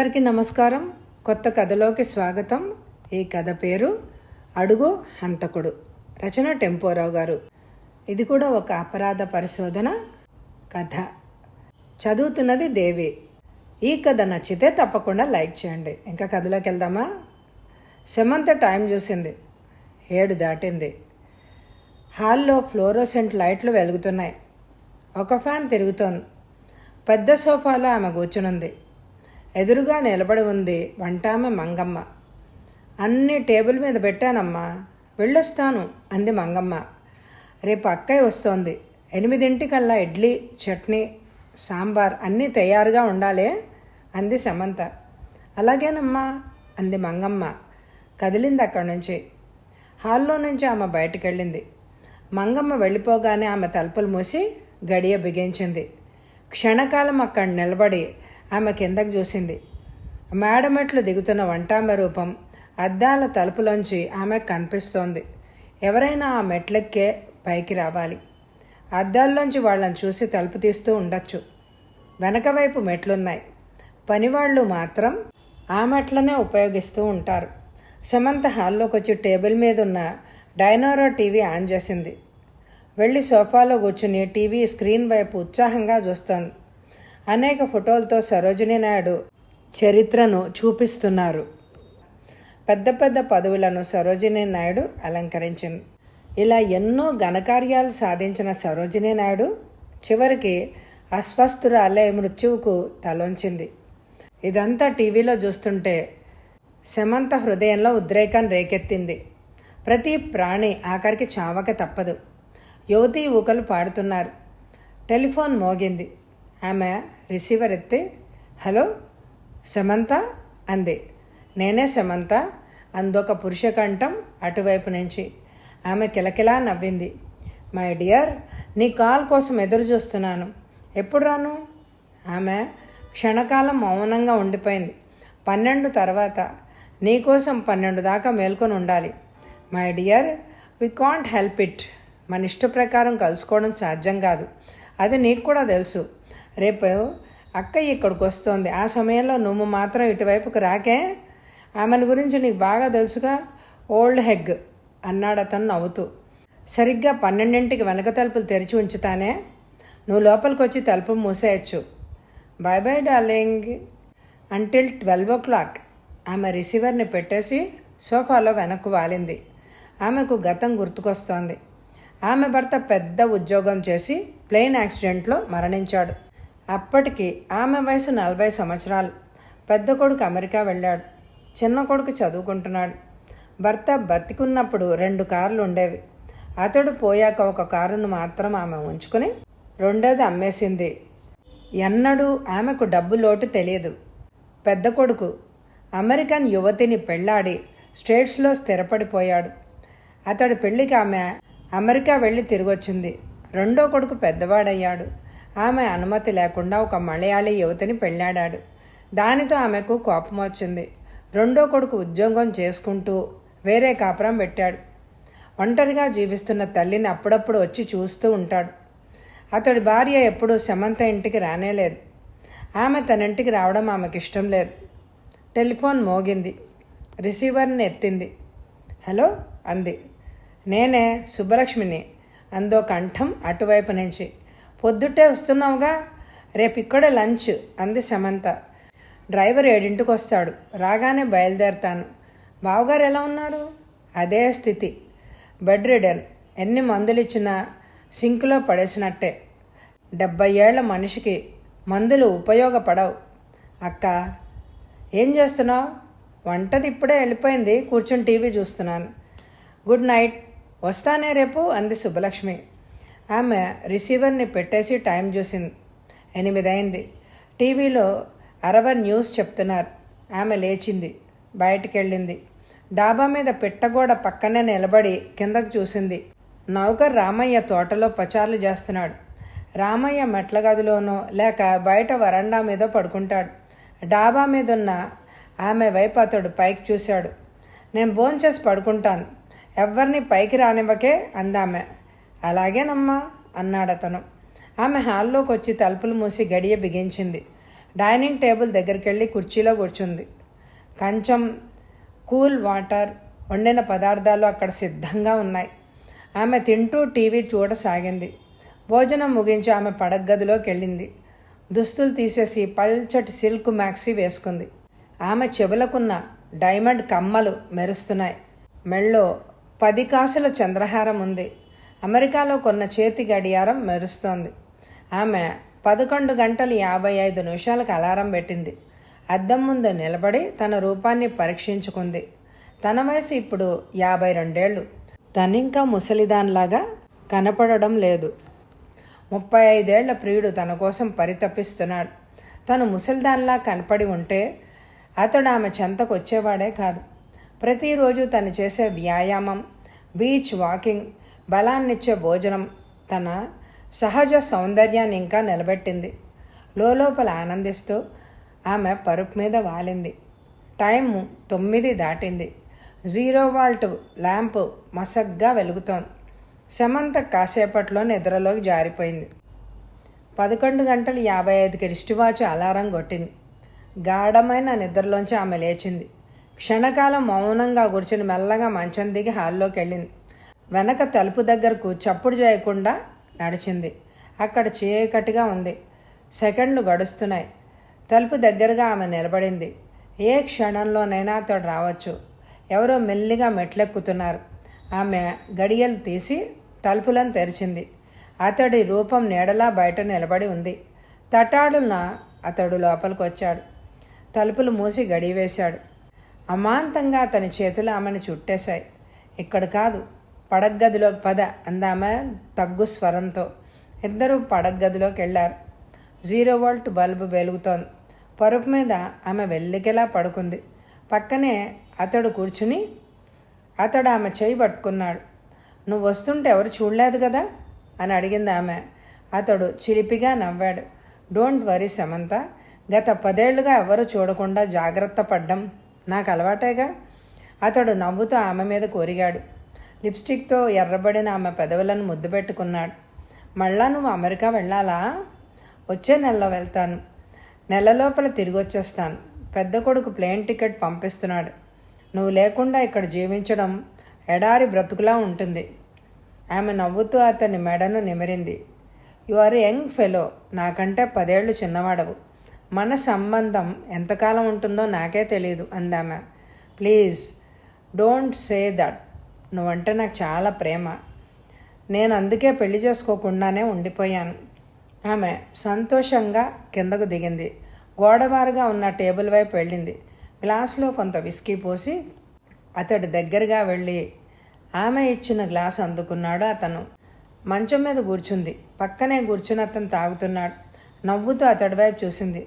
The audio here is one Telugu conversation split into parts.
అందరికీ నమస్కారం. కొత్త కథలోకి స్వాగతం. ఈ కథ పేరు అడుగు హంతకుడు. రచన టెంపోరావు గారు. ఇది కూడా ఒక అపరాధ పరిశోధన కథ. చదువుతున్నది దేవి. ఈ కథ నచ్చితే తప్పకుండా లైక్ చేయండి. ఇంకా కథలోకి వెళ్దామా? సమంత టైం చూసింది. 7 దాటింది. హాల్లో ఫ్లోరోసెంట్ లైట్లు వెలుగుతున్నాయి. ఒక ఫ్యాన్ తిరుగుతోంది. పెద్ద సోఫాలో ఆమె కూర్చునుంది. ఎదురుగా నిలబడి ఉంది వంటామె మంగమ్మ. అన్నీ టేబుల్ మీద పెట్టానమ్మా, వెళ్ళొస్తాను అంది మంగమ్మ. రేపు అక్కయ్య వస్తోంది. 8 ఇడ్లీ, చట్నీ, సాంబార్ అన్నీ తయారుగా ఉండాలి అంది సమంత. అలాగేనమ్మా అంది మంగమ్మ. కదిలింది అక్కడి నుంచి. హాల్లో నుంచి ఆమె బయటికి వెళ్ళింది. మంగమ్మ వెళ్ళిపోగానే ఆమె తలుపులు మూసి గడియ బిగించింది. క్షణకాలం అక్కడ నిలబడి ఆమె కిందకు చూసింది. మేడమెట్లు దిగుతున్న వంటామె రూపం అద్దాల తలుపులోంచి ఆమె కనిపిస్తోంది. ఎవరైనా ఆ మెట్లెక్కే పైకి రావాలి. అద్దాల్లోంచి వాళ్ళని చూసి తలుపు తీస్తూ ఉండొచ్చు. వెనక వైపు మెట్లున్నాయి. పనివాళ్ళు మాత్రం ఆ మెట్లనే ఉపయోగిస్తూ ఉంటారు. సమంత హాల్లోకి వచ్చి టేబుల్ మీద ఉన్న డైనోరో టీవీ ఆన్ చేసింది. వెళ్ళి సోఫాలో కూర్చుని టీవీ స్క్రీన్ వైపు ఉత్సాహంగా చూస్తోంది. అనేక ఫోటోలతో సరోజినీ నాయుడు చరిత్రను చూపిస్తున్నారు. పెద్ద పెద్ద పదవులను సరోజినీ నాయుడు అలంకరించింది. ఇలా ఎన్నో ఘనకార్యాలు సాధించిన సరోజినీ నాయుడు చివరికి అస్వస్థురాలే మృత్యువుకు తలొంచింది. ఇదంతా టీవీలో చూస్తుంటే సమంత హృదయంలో ఉద్రేకం రేకెత్తింది. ప్రతి ప్రాణి ఆఖరికి చావక తప్పదు. యువతీ ఊకలు పాడుతున్నారు. టెలిఫోన్ మోగింది. ఆమె రిసీవర్ ఎత్తి, హలో సమంత అంది. నేనే సమంత అందొక పురుష కంఠం అటువైపు నుంచి. ఆమె కిలకిలా నవ్వింది. మై డియర్, నీ కాల్ కోసం ఎదురు చూస్తున్నాను. ఎప్పుడు రాను? ఆమె క్షణకాలం మౌనంగా ఉండిపోయింది. 12 తర్వాత. నీకోసం 12 దాకా మేల్కొని ఉండాలి. My dear, we can't help it. మన ఇష్ట ప్రకారం కలుసుకోవడం సాధ్యం కాదు. అది నీకు కూడా తెలుసు. రేపు అక్కయ్య ఇక్కడికి వస్తోంది. ఆ సమయంలో నువ్వు మాత్రం ఇటువైపుకు రాకే. ఆమెను గురించి నీకు బాగా తెలుసుగా. ఓల్డ్ హెగ్ అన్నాడు అతను నవ్వుతూ. సరిగ్గా 12ంటికి వెనక తలుపులు తెరిచి ఉంచుతానే. నువ్వు లోపలికి వచ్చి తలుపు మూసేయచ్చు. బాయ్ బాయ్ డార్లింగ్ అంటిల్ 12 ఆమె రిసీవర్ని పెట్టేసి సోఫాలో వెనక్కు వాలింది. ఆమెకు గతం గుర్తుకొస్తోంది. ఆమె భర్త పెద్ద ఉద్యోగం చేసి ప్లేన్ యాక్సిడెంట్లో మరణించాడు. అప్పటికి ఆమె వయసు 40 సంవత్సరాలు. పెద్ద కొడుకు అమెరికా వెళ్ళాడు. చిన్న కొడుకు చదువుకుంటున్నాడు. భర్త బతికున్నప్పుడు 2 కార్లు ఉండేవి. అతడు పోయాక ఒక కారును మాత్రం ఆమె ఉంచుకుని రెండోది అమ్మేసింది. ఎన్నడూ ఆమెకు డబ్బు లోటు తెలియదు. పెద్ద కొడుకు అమెరికన్ యువతిని పెళ్లాడి స్టేట్స్లో స్థిరపడిపోయాడు. అతడి పెళ్లికి ఆమె అమెరికా వెళ్ళి తిరిగొచ్చింది. రెండో కొడుకు పెద్దవాడయ్యాడు. ఆమె అనుమతి లేకుండా ఒక మలయాళీ యువతిని పెళ్లాడాడు. దానితో ఆమెకు కోపం వచ్చింది. రెండో కొడుకు ఉద్యోగం చేసుకుంటూ వేరే కాపురం పెట్టాడు. ఒంటరిగా జీవిస్తున్న తల్లిని అప్పుడప్పుడు వచ్చి చూస్తూ ఉంటాడు. అతడి భార్య ఎప్పుడూ సమంత ఇంటికి రానేలేదు. ఆమె తన ఇంటికి రావడం ఆమెకి ఇష్టం లేదు. టెలిఫోన్ మోగింది. రిసీవర్ని ఎత్తింది. హలో అంది. నేనే సుబ్బలక్ష్మిని అందో కంఠం అటువైపు నుంచి. పొద్దుటే వస్తున్నావుగా, రేపు ఇక్కడే లంచ్ అంది సమంత. డ్రైవర్ 7ంటికి వస్తాడు. రాగానే బయలుదేరతాను. బావగారు ఎలా ఉన్నారు? అదే స్థితి. Bed ridden. ఎన్ని మందులు ఇచ్చినా సింక్లో పడేసినట్టే. 70 ఏళ్ల మనిషికి మందులు ఉపయోగపడవు. అక్క ఏం చేస్తున్నావు? వంటది ఇప్పుడే వెళ్ళిపోయింది. కూర్చొని టీవీ చూస్తున్నాను. Good night. వస్తానే రేపు అంది సుబ్బలక్ష్మి. ఆమె రిసీవర్ని పెట్టేసి టైం చూసింది. 8 అయింది. టీవీలో అరవర్ న్యూస్ చెప్తున్నారు. ఆమె లేచింది. బయటికి వెళ్ళింది. డాబా మీద పిట్టగోడ పక్కనే నిలబడి కిందకు చూసింది. నౌకర్ రామయ్య తోటలో పచార్లు చేస్తున్నాడు. రామయ్య మెట్ల గదిలోనో లేక బయట వరండా మీద పడుకుంటాడు. డాబా మీద ఉన్న ఆమె వైపు అతడు పైకి చూశాడు. నేను భోంచేసి పడుకుంటాను. ఎవ్వరిని పైకి రానివ్వకే అందామె. అలాగేనమ్మా అన్నాడతను. ఆమె హాల్లోకి వచ్చి తలుపులు మూసి గడియ బిగించింది. డైనింగ్ టేబుల్ దగ్గరికి వెళ్ళి కుర్చీలో కూర్చుంది. కంచం కూల్ వాటర్, వండిన పదార్థాలు అక్కడ సిద్ధంగా ఉన్నాయి. ఆమె తింటూ టీవీ చూడసాగింది. భోజనం ముగించి ఆమె పడగదిలోకి వెళ్ళింది. దుస్తులు తీసేసి పల్చటి సిల్క్ మ్యాక్సీ వేసుకుంది. ఆమె చెవులకున్న డైమండ్ కమ్మలు మెరుస్తున్నాయి. మెళ్ళో 10 కాసుల చంద్రహారం ఉంది. అమెరికాలో కొన్న చేతి గడియారం మెరుస్తోంది. ఆమె 11:55 అలారం పెట్టింది. అద్దం ముందు నిలబడి తన రూపాన్ని పరీక్షించుకుంది. తన వయసు ఇప్పుడు 52 ఏళ్ళు. తనింకా ముసలిదాన్లాగా కనపడడం లేదు. 35 ఏళ్ల ప్రియుడు తన కోసం పరితపిస్తున్నాడు. తను ముసలిదాన్లా కనపడి ఉంటే అతడు ఆమె చెంతకు వచ్చేవాడే కాదు. ప్రతిరోజు తను చేసే వ్యాయామం, బీచ్ వాకింగ్, బలాన్నిచ్చే భోజనం తన సహజ సౌందర్యాన్ని ఇంకా నిలబెట్టింది. లోపల ఆనందిస్తూ ఆమె పరుపు మీద వాలింది. టైము 9 దాటింది. 0 వాల్ట్ ల్యాంపు మసగ్గా వెలుగుతోంది. సమంత కాసేపట్లో నిద్రలోకి జారిపోయింది. 11:55కి రిస్ట్ వాచ్ అలారం కొట్టింది. గాఢమైన నిద్రలోంచి ఆమె లేచింది. క్షణకాలం మౌనంగా కూర్చుని మెల్లగా మంచం దిగి హాల్లోకి వెళ్ళింది. వెనక తలుపు దగ్గరకు చప్పుడు చేయకుండా నడిచింది. అక్కడ చీకటిగా ఉంది. సెకండ్లు గడుస్తున్నాయి. తలుపు దగ్గరగా ఆమె నిలబడింది. ఏ క్షణంలోనైనా అతడు రావచ్చు. ఎవరో మెల్లిగా మెట్లెక్కుతున్నారు. ఆమె గడియలు తీసి తలుపులను తెరిచింది. అతడి రూపం నీడలా బయట నిలబడి ఉంది. తటాడున అతడు లోపలికి వచ్చాడు. తలుపులు మూసి గడివేశాడు. అమాంతంగా అతని చేతులు ఆమెను చుట్టేశాయి. ఇక్కడ కాదు, పడగ్గదిలోకి పద అందామె తగ్గు స్వరంతో. ఇద్దరూ పడగ్గదిలోకి వెళ్ళారు. 0 వాల్ట్ బల్బు వెలుగుతోంది. పరుపు మీద ఆమె వెల్లికెలా పడుకుంది. పక్కనే అతడు కూర్చుని అతడు ఆమె చేయి పట్టుకున్నాడు. నువ్వు వస్తుంటే ఎవరు చూడలేదు కదా అని అడిగింది ఆమె. అతడు చిలిపిగా నవ్వాడు. డోంట్ వరీ సమంత, గత 10 ఏళ్లుగా ఎవరు చూడకుండా జాగ్రత్త పడ్డం నాకు అలవాటేగా. అతడు నవ్వుతూ ఆమె మీద కోరిగాడు. లిప్స్టిక్తో ఎర్రబడిన ఆమె పెదవులను ముద్దు పెట్టుకున్నాడు. మళ్ళా నువ్వు అమెరికా వెళ్ళాలా? వచ్చే నెలలో వెళ్తాను. నెల లోపల తిరిగి వచ్చేస్తాను. పెద్ద కొడుకు ప్లేన్ టికెట్ పంపిస్తున్నాడు. నువ్వు లేకుండా ఇక్కడ జీవించడం ఎడారి బ్రతుకులా ఉంటుంది. ఆమె నవ్వుతూ అతని మెడను నిమిరింది. యు ఆర్ యంగ్ ఫెలో, నాకంటే 10 ఏళ్ళు చిన్నవాడవు. మన సంబంధం ఎంతకాలం ఉంటుందో నాకే తెలియదు అందామె. Please don't say that. నువ్వంటే నాకు చాలా ప్రేమ. నేను అందుకే పెళ్లి చేసుకోకుండానే ఉండిపోయాను. ఆమె సంతోషంగా కిందకు దిగింది. గోడవారుగా ఉన్న టేబుల్ వైపు వెళ్ళింది. గ్లాసులో కొంత విస్కీ పోసి అతడి దగ్గరగా వెళ్ళి ఆమె ఇచ్చిన గ్లాసు అందుకున్నాడు. అతను మంచం మీద కూర్చుంది. పక్కనే కూర్చుని అతను తాగుతున్నాడు. నవ్వుతూ అతడి వైపు చూసింది.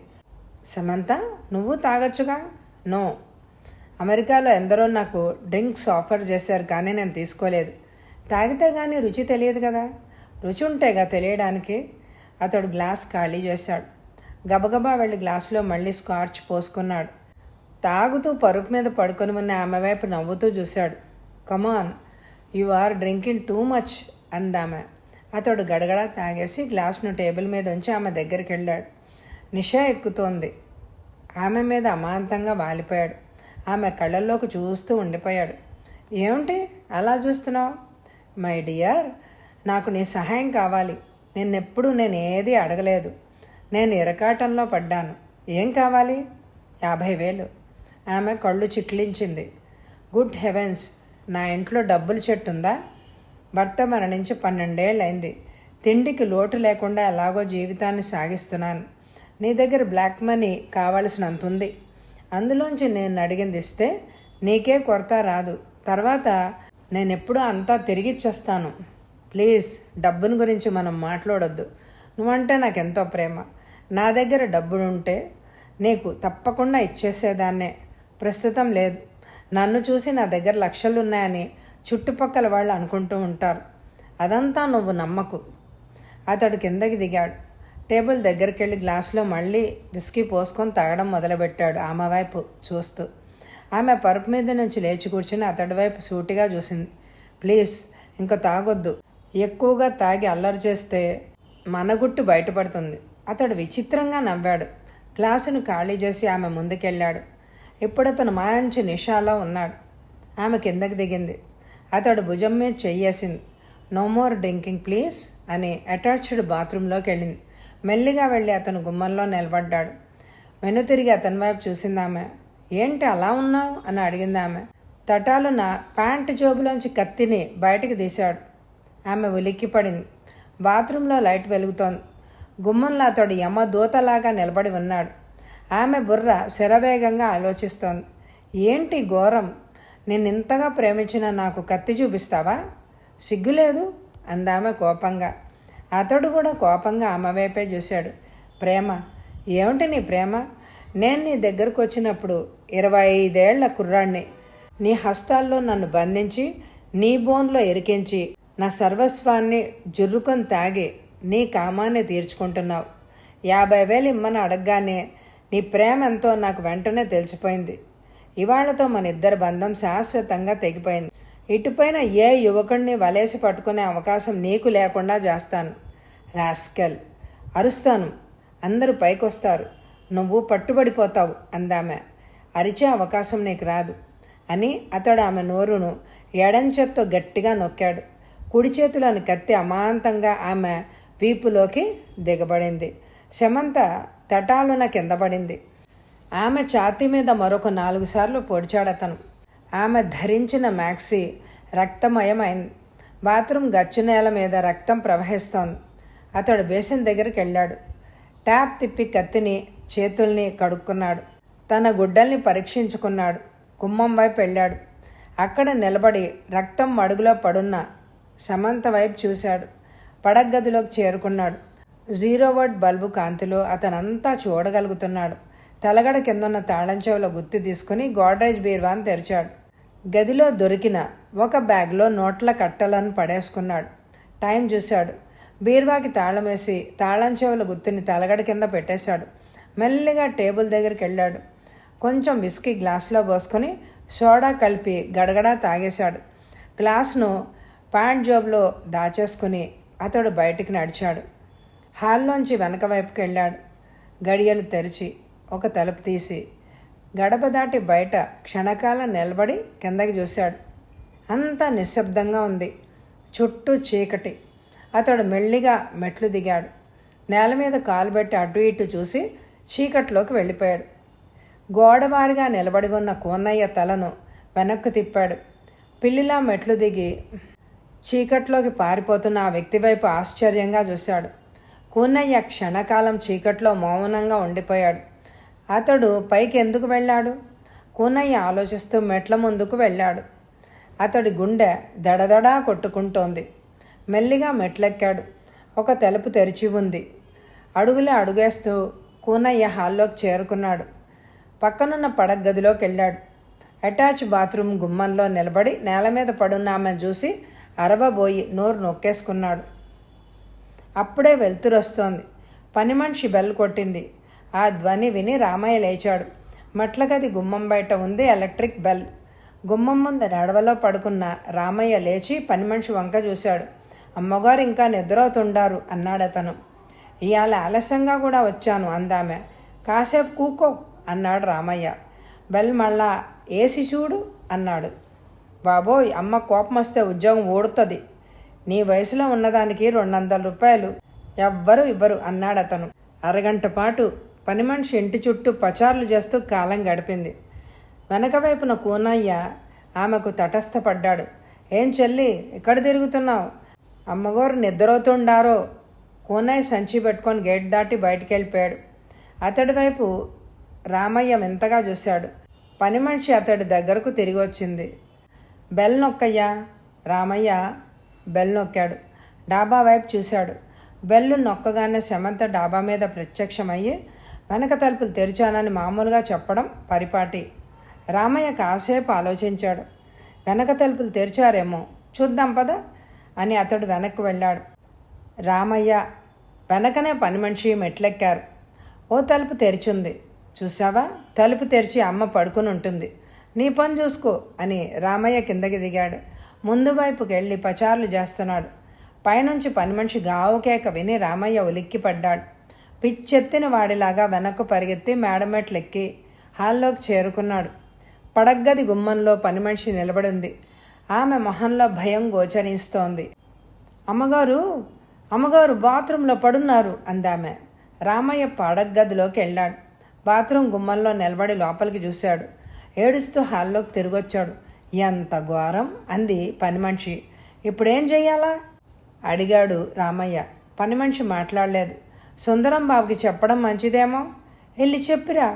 సమంత, నువ్వు తాగొచ్చుగా? నో. అమెరికాలో ఎందరో నాకు డ్రింక్స్ ఆఫర్ చేశారు, కానీ నేను తీసుకోలేదు. తాగితే కానీ రుచి తెలియదు కదా. రుచి ఉంటేగా తెలియడానికి. అతడు గ్లాస్ ఖాళీ చేశాడు. గబగబా వెళ్ళి గ్లాసులో మళ్ళీ స్కాచ్ పోసుకున్నాడు. తాగుతూ పరుపు మీద పడుకొని ఉన్న ఆమె వైపు నవ్వుతూ చూశాడు. Come on, you are drinking too much అందామె. అతడు గడగడ తాగేసి గ్లాసును టేబుల్ మీద ఉంచి ఆమె దగ్గరికి వెళ్ళాడు. నిష ఎక్కుతోంది. ఆమె మీద అమాంతంగా వాలిపోయాడు. ఆమె కళ్ళల్లోకి చూస్తూ ఉండిపోయాడు. ఏమిటి అలా చూస్తున్నావు? మై డియర్, నాకు నీ సహాయం కావాలి. నేను ఏది అడగలేదు. నేను ఇరకాటంలో పడ్డాను. ఏం కావాలి? 50,000. ఆమె కళ్ళు చిట్లించింది. గుడ్ హెవెన్స్, నా ఇంట్లో డబ్బుల చెట్టు ఉందా? భర్త మరణించి 12 ఏళ్ళైంది. తిండికి లోటు లేకుండా ఎలాగో జీవితాన్ని సాగిస్తున్నాను. నీ దగ్గర బ్లాక్ మనీ కావలసినంత ఉంది. అందులోంచి నేను అడిగింది ఇస్తే నీకే కొరత రాదు. తర్వాత నేనెప్పుడూ అంతా తిరిగిచ్చేస్తాను. ప్లీజ్, డబ్బుని గురించి మనం మాట్లాడొద్దు. నువ్వంటే నాకెంతో ప్రేమ. నా దగ్గర డబ్బులుంటే నీకు తప్పకుండా ఇచ్చేసేదాన్నే. ప్రస్తుతం లేదు. నన్ను చూసి నా దగ్గర లక్షలున్నాయని చుట్టుపక్కల వాళ్ళు అనుకుంటూ ఉంటారు. అదంతా నువ్వు నమ్మకు. అతడు కిందకి దిగాడు. టేబుల్ దగ్గరికి వెళ్ళి గ్లాసులో మళ్ళీ విస్కీ పోసుకొని తాగడం మొదలుపెట్టాడు ఆమె వైపు చూస్తూ. ఆమె పరుపు మీద నుంచి లేచి కూర్చుని అతడి వైపు సూటిగా చూసింది. ప్లీజ్, ఇంక తాగొద్దు. ఎక్కువగా తాగి అల్లరి చేస్తే మన గుట్టు బయటపడుతుంది. అతడు విచిత్రంగా నవ్వాడు. క్లాసును ఖాళీ చేసి ఆమె ముందుకెళ్ళాడు. ఇప్పుడు అతను మంచి నిషాలో ఉన్నాడు. ఆమె కిందకి దిగింది. అతడు భుజం మీద చెయ్యేసింది. నో మోర్ డ్రింకింగ్ ప్లీజ్ అని అటాచ్డ్ బాత్రూంలోకి వెళ్ళింది. మెల్లిగా వెళ్ళి అతను గుమ్మంలో నిలబడ్డాడు. వెనుతిరిగి అతని వైపు చూసింది ఆమె. ఏంటి అలా ఉన్నావు అని అడిగింది ఆమె. తటాలున ప్యాంటు జోబులోంచి కత్తిని బయటికి తీశాడు. ఆమె ఉలిక్కిపడింది. బాత్రూంలో లైట్ వెలుగుతోంది. గుమ్మంలో అతడు యమ దూతలాగా నిలబడి ఉన్నాడు. ఆమె బుర్ర శరవేగంగా ఆలోచిస్తోంది. ఏంటి ఘోరం? నిన్నింతగా ప్రేమించిన నాకు కత్తి చూపిస్తావా? సిగ్గులేదు అందామె కోపంగా. అతడు కూడా కోపంగా ఆమె వైపే చూశాడు. ప్రేమ? ఏమిటి నీ ప్రేమ? నేను నీ దగ్గరకు వచ్చినప్పుడు 25 ఏళ్ల కుర్రాడిని. నీ హస్తాల్లో నన్ను బంధించి నీ బోన్లో ఇరికించి నా సర్వస్వాన్ని జుర్రుకొని తాగి నీ కామాన్ని తీర్చుకుంటున్నావు. 50,000 ఇమ్మని అడగగానే నీ ప్రేమ ఎంతో నాకు వెంటనే తెలిసిపోయింది. ఇవాళ్లతో మన ఇద్దరి బంధం శాశ్వతంగా తెగిపోయింది. ఇటుపైన ఏ యువకుడిని వలేసి పట్టుకునే అవకాశం నీకు లేకుండా చేస్తాను. రాస్కెల్ అరుస్తాను. అందరూ పైకొస్తారు. నువ్వు పట్టుబడిపోతావు అందామె. అరిచే అవకాశం నీకు రాదు అని అతడు ఆమె నోరును ఎడంచెత్తో గట్టిగా నొక్కాడు. కుడి చేతిలోని కత్తి అమాంతంగా ఆమె వీపులోకి దిగబడింది. శమంత తటాలున కింద పడింది. ఆమె ఛాతీ మీద మరొక 4 సార్లు పొడిచాడతను. ఆమె ధరించిన మ్యాక్సీ రక్తమయమైంది. బాత్రూమ్ గచ్చు నేల మీద రక్తం ప్రవహిస్తోంది. అతడు బేసిన్ దగ్గరికి వెళ్ళాడు. ట్యాప్ తిప్పి కత్తిని చేతుల్ని కడుక్కున్నాడు. తన గుడ్డల్ని పరీక్షించుకున్నాడు. గుమ్మం వైపు వెళ్ళాడు. అక్కడ నిలబడి రక్తం మడుగులో పడున్న సమంత వైపు చూశాడు. పడగదిలోకి చేరుకున్నాడు. 0 వాట్ బల్బు కాంతిలో అతనంతా చూడగలుగుతున్నాడు. తలగడ కిందున్న తాళం చెవులో గుత్తి తీసుకుని గోడ్రేజ్ బీర్వాను తెరిచాడు. గదిలో దొరికిన ఒక బ్యాగ్లో నోట్ల కట్టలను పడేసుకున్నాడు. టైం చూశాడు. బీర్వాకి తాళం వేసి తాళం చెవుల గుత్తిని తలగడ కింద పెట్టేశాడు. మెల్లిగా టేబుల్ దగ్గరికి వెళ్ళాడు. కొంచెం విస్కీ గ్లాసులో పోసుకొని సోడా కలిపి గడగడా తాగేశాడు. గ్లాసును ప్యాంట్ జోబులో దాచేసుకుని అతడు బయటికి నడిచాడు. హాల్లోంచి వెనక వైపుకి వెళ్ళాడు. గడియలు తెరిచి ఒక తలుపు తీసి గడప దాటి బయట క్షణకాలం నిలబడి కిందకి చూశాడు. అంతా నిశ్శబ్దంగా ఉంది. చుట్టూ చీకటి. అతడు మెల్లిగా మెట్లు దిగాడు. నేల మీద కాలు పెట్టి అటు ఇటు చూసి చీకట్లోకి వెళ్ళిపోయాడు. గోడవారిగా నిలబడి ఉన్న కోన్నయ్య తలను వెనక్కు తిప్పాడు. పిల్లిలా మెట్లు దిగి చీకట్లోకి పారిపోతున్న ఆ వ్యక్తి వైపు ఆశ్చర్యంగా చూశాడు. కూనయ్య క్షణకాలం చీకట్లో మౌనంగా ఉండిపోయాడు. అతడు పైకి ఎందుకు వెళ్ళాడు? కూనయ్య ఆలోచిస్తూ మెట్ల ముందుకు వెళ్ళాడు. అతడి గుండె దడదడా కొట్టుకుంటోంది. మెల్లిగా మెట్లెక్కాడు. ఒక తలుపు తెరిచి ఉంది. అడుగులే అడుగేస్తూ కూనయ్య హాల్లోకి చేరుకున్నాడు. పక్కనున్న పడక గదిలోకి వెళ్ళాడు. అటాచ్ బాత్రూమ్ గుమ్మంలో నిలబడి నేల మీద పడున్న ఆమె చూసి అరవబోయి నోరు నొక్కేసుకున్నాడు. అప్పుడే వెలుతురొస్తోంది. పని మనిషి బెల్ కొట్టింది. ఆ ధ్వని విని రామయ్య లేచాడు. మట్ల గది గుమ్మం బయట ఉంది ఎలక్ట్రిక్ బెల్. గుమ్మం ముందు నడవలో పడుకున్న రామయ్య లేచి పని మనిషి వంక చూశాడు. అమ్మగారు ఇంకా నిద్రవుతుండారు అన్నాడతను. ఇవాళ ఆలస్యంగా కూడా వచ్చాను అందామె. కాసేపు కూకో అన్నాడు రామయ్య. బెల్ మళ్ళా ఏసి చూడు అన్నాడు. బాబోయ్, అమ్మ కోపం వస్తే ఉద్యోగం ఊడుతుంది. నీ వయసులో ఉన్నదానికి 200 రూపాయలు ఎవ్వరు ఇవ్వరు అన్నాడతను. అరగంట పాటు పని మనిషి ఇంటి చుట్టూ పచారులు చేస్తూ కాలం గడిపింది. వెనక వైపున కూనయ్య ఆమెకు తటస్థపడ్డాడు. ఏం చెల్లి, ఇక్కడ తిరుగుతున్నావు? అమ్మగారు నిద్రవుతుండారో. కూనయ్య సంచి పెట్టుకొని గేట్ దాటి బయటికి వెళ్ళిపోయాడు. అతడి వైపు రామయ్య వింతగా చూశాడు. పని మనిషి అతడి దగ్గరకు తిరిగి వచ్చింది. బెల్ నొక్కయ్యా. రామయ్య బెల్ నొక్కాడు. డాబా వైపు చూశాడు. బెల్లు నొక్కగానే శమంత డాబా మీద ప్రత్యక్షమయ్యి వెనక తలుపులు తెరిచానని మామూలుగా చెప్పడం పరిపాటి. రామయ్య కాసేపు ఆలోచించాడు. వెనక తలుపులు తెరిచారేమో, చూద్దాం పద అని అతడు వెనక్కి వెళ్ళాడు. రామయ్య వెనకనే పని మనిషి మెట్లెక్కారు. ఓ తలుపు తెరిచుంది. చూసావా, తలుపు తెరిచి అమ్మ పడుకుని ఉంటుంది. నీ పని చూసుకో అని రామయ్య కిందకి దిగాడు. ముందు వైపుకి వెళ్ళి పచారులు చేస్తున్నాడు. పైనుంచి పని మనిషి గావుకేక విని రామయ్య ఉలిక్కిపడ్డాడు. పిచ్చెత్తిన వాడిలాగా వెనక్కు పరిగెత్తి మేడమెట్లెక్కి హాల్లోకి చేరుకున్నాడు. పడగ్గది గుమ్మంలో పని మనిషి నిలబడింది. ఆమె మొహంలో భయం గోచరిస్తోంది. అమ్మగారు అమ్మగారు బాత్రూంలో పడున్నారు అందామె. రామయ్య పడగ్గదిలోకి వెళ్ళాడు. బాత్రూం గుమ్మంలో నిలబడి లోపలికి చూశాడు. ఏడుస్తూ హాల్లోకి తిరిగొచ్చాడు. ఎంత ఘోరం అంది పని మనిషి. ఇప్పుడేం చెయ్యాలా అడిగాడు రామయ్య. పని మనిషి మాట్లాడలేదు. సుందరం బాబుకి చెప్పడం మంచిదేమో, వెళ్ళి చెప్పిరా,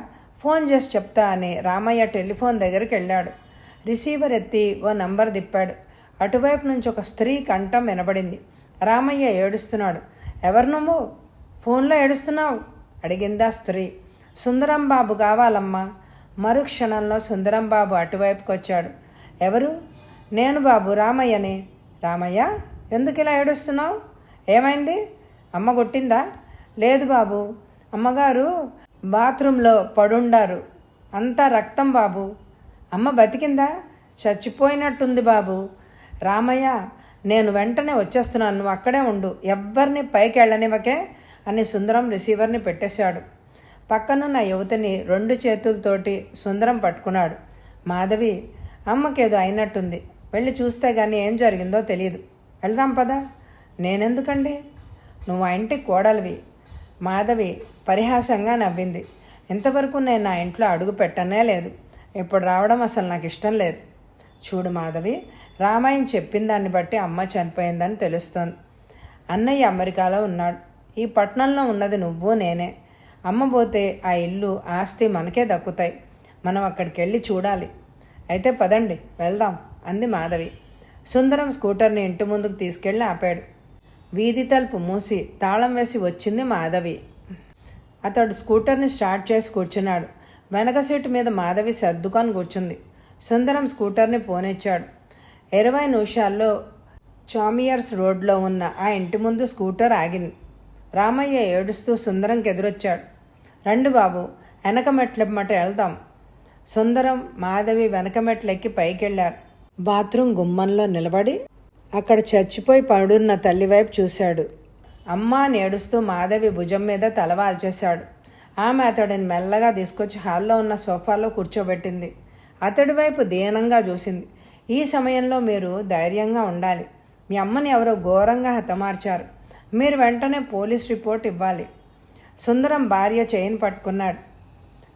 ఫోన్ చేసి చెప్తా అని రామయ్య టెలిఫోన్ దగ్గరికి వెళ్ళాడు. రిసీవర్ ఎత్తి ఓ నంబర్ తిప్పాడు. అటువైపు నుంచి ఒక స్త్రీ కంఠం వినబడింది. రామయ్య ఏడుస్తున్నాడు. ఎవరు నువ్వు, ఫోన్లో ఏడుస్తున్నావు అడిగిందా స్త్రీ. సుందరం బాబు కావాలమ్మా. మరుక్షణంలో సుందరం బాబు అటువైపుకి వచ్చాడు. ఎవరు? నేను బాబు, రామయ్యని. రామయ్య, ఎందుకు ఇలా ఏడుస్తున్నావు? ఏమైంది? అమ్మ కొట్టిందా? లేదు బాబు, అమ్మగారు బాత్రూంలో పడుండారు, అంతా రక్తం బాబు. అమ్మ బతికిందా? చచ్చిపోయినట్టుంది బాబు. రామయ్య, నేను వెంటనే వచ్చేస్తున్నాను, నువ్వు అక్కడే ఉండు, ఎవ్వరిని పైకి వెళ్ళనివ్వకే అని సుందరం రిసీవర్ని పెట్టేశాడు. పక్కనున్న యువతిని 2 చేతులతోటి సుందరం పట్టుకున్నాడు. మాధవి, అమ్మకేదో అయినట్టుంది, వెళ్ళి చూస్తే కానీ ఏం జరిగిందో తెలియదు, వెళ్దాం పదా. నేనెందుకండి, నువ్వు ఆ ఇంటికి కోడలివి. మాధవి పరిహాసంగా నవ్వింది. ఇంతవరకు నేను నా ఇంట్లో అడుగు పెట్టనే లేదు, ఇప్పుడు రావడం అసలు నాకు ఇష్టం లేదు. చూడు మాధవి, రామాయణ్ చెప్పిన దాన్ని బట్టి అమ్మ చనిపోయిందని తెలుస్తోంది. అన్నయ్య అమెరికాలో ఉన్నాడు, ఈ పట్టణంలో ఉన్నది నువ్వు నేనే. అమ్మ పోతే ఆ ఇల్లు ఆస్తి మనకే దక్కుతాయి, మనం అక్కడికి వెళ్ళి చూడాలి. అయితే పదండి వెళ్దాం అంది మాధవి. సుందరం స్కూటర్ని ఇంటి ముందుకు తీసుకెళ్ళి ఆపాడు. వీధి తలుపు మూసి తాళం వేసి వచ్చింది మాధవి. అతడు స్కూటర్ని స్టార్ట్ చేసి కూర్చున్నాడు. వెనక సీటు మీద మాధవి సర్దుకొని కూర్చుంది. సుందరం స్కూటర్ని పోనిచ్చాడు. 20 నిమిషాల్లో చామియర్స్ రోడ్లో ఉన్న ఆ ఇంటి ముందు స్కూటర్ ఆగింది. రామయ్య ఏడుస్తూ సుందరంకి ఎదురొచ్చాడు. రండి బాబు, వెనక మెట్లెమ్మట వెళ్దాం. సుందరం మాధవి వెనక మెట్లెక్కి పైకెళ్లారు. బాత్రూం గుమ్మంలో నిలబడి అక్కడ చచ్చిపోయి పడున్న తల్లి వైపు చూశాడు. అమ్మా అని ఏడుస్తూ మాధవి భుజం మీద తలవాల్చేశాడు. ఆమె అతడిని మెల్లగా తీసుకొచ్చి హాల్లో ఉన్న సోఫాలో కూర్చోబెట్టింది. అతడి వైపు దీనంగా చూసింది. ఈ సమయంలో మీరు ధైర్యంగా ఉండాలి. మీ అమ్మని ఎవరో ఘోరంగా హతమార్చారు, మీరు వెంటనే పోలీస్ రిపోర్ట్ ఇవ్వాలి. సుందరం భార్య చేయిని పట్టుకున్నాడు.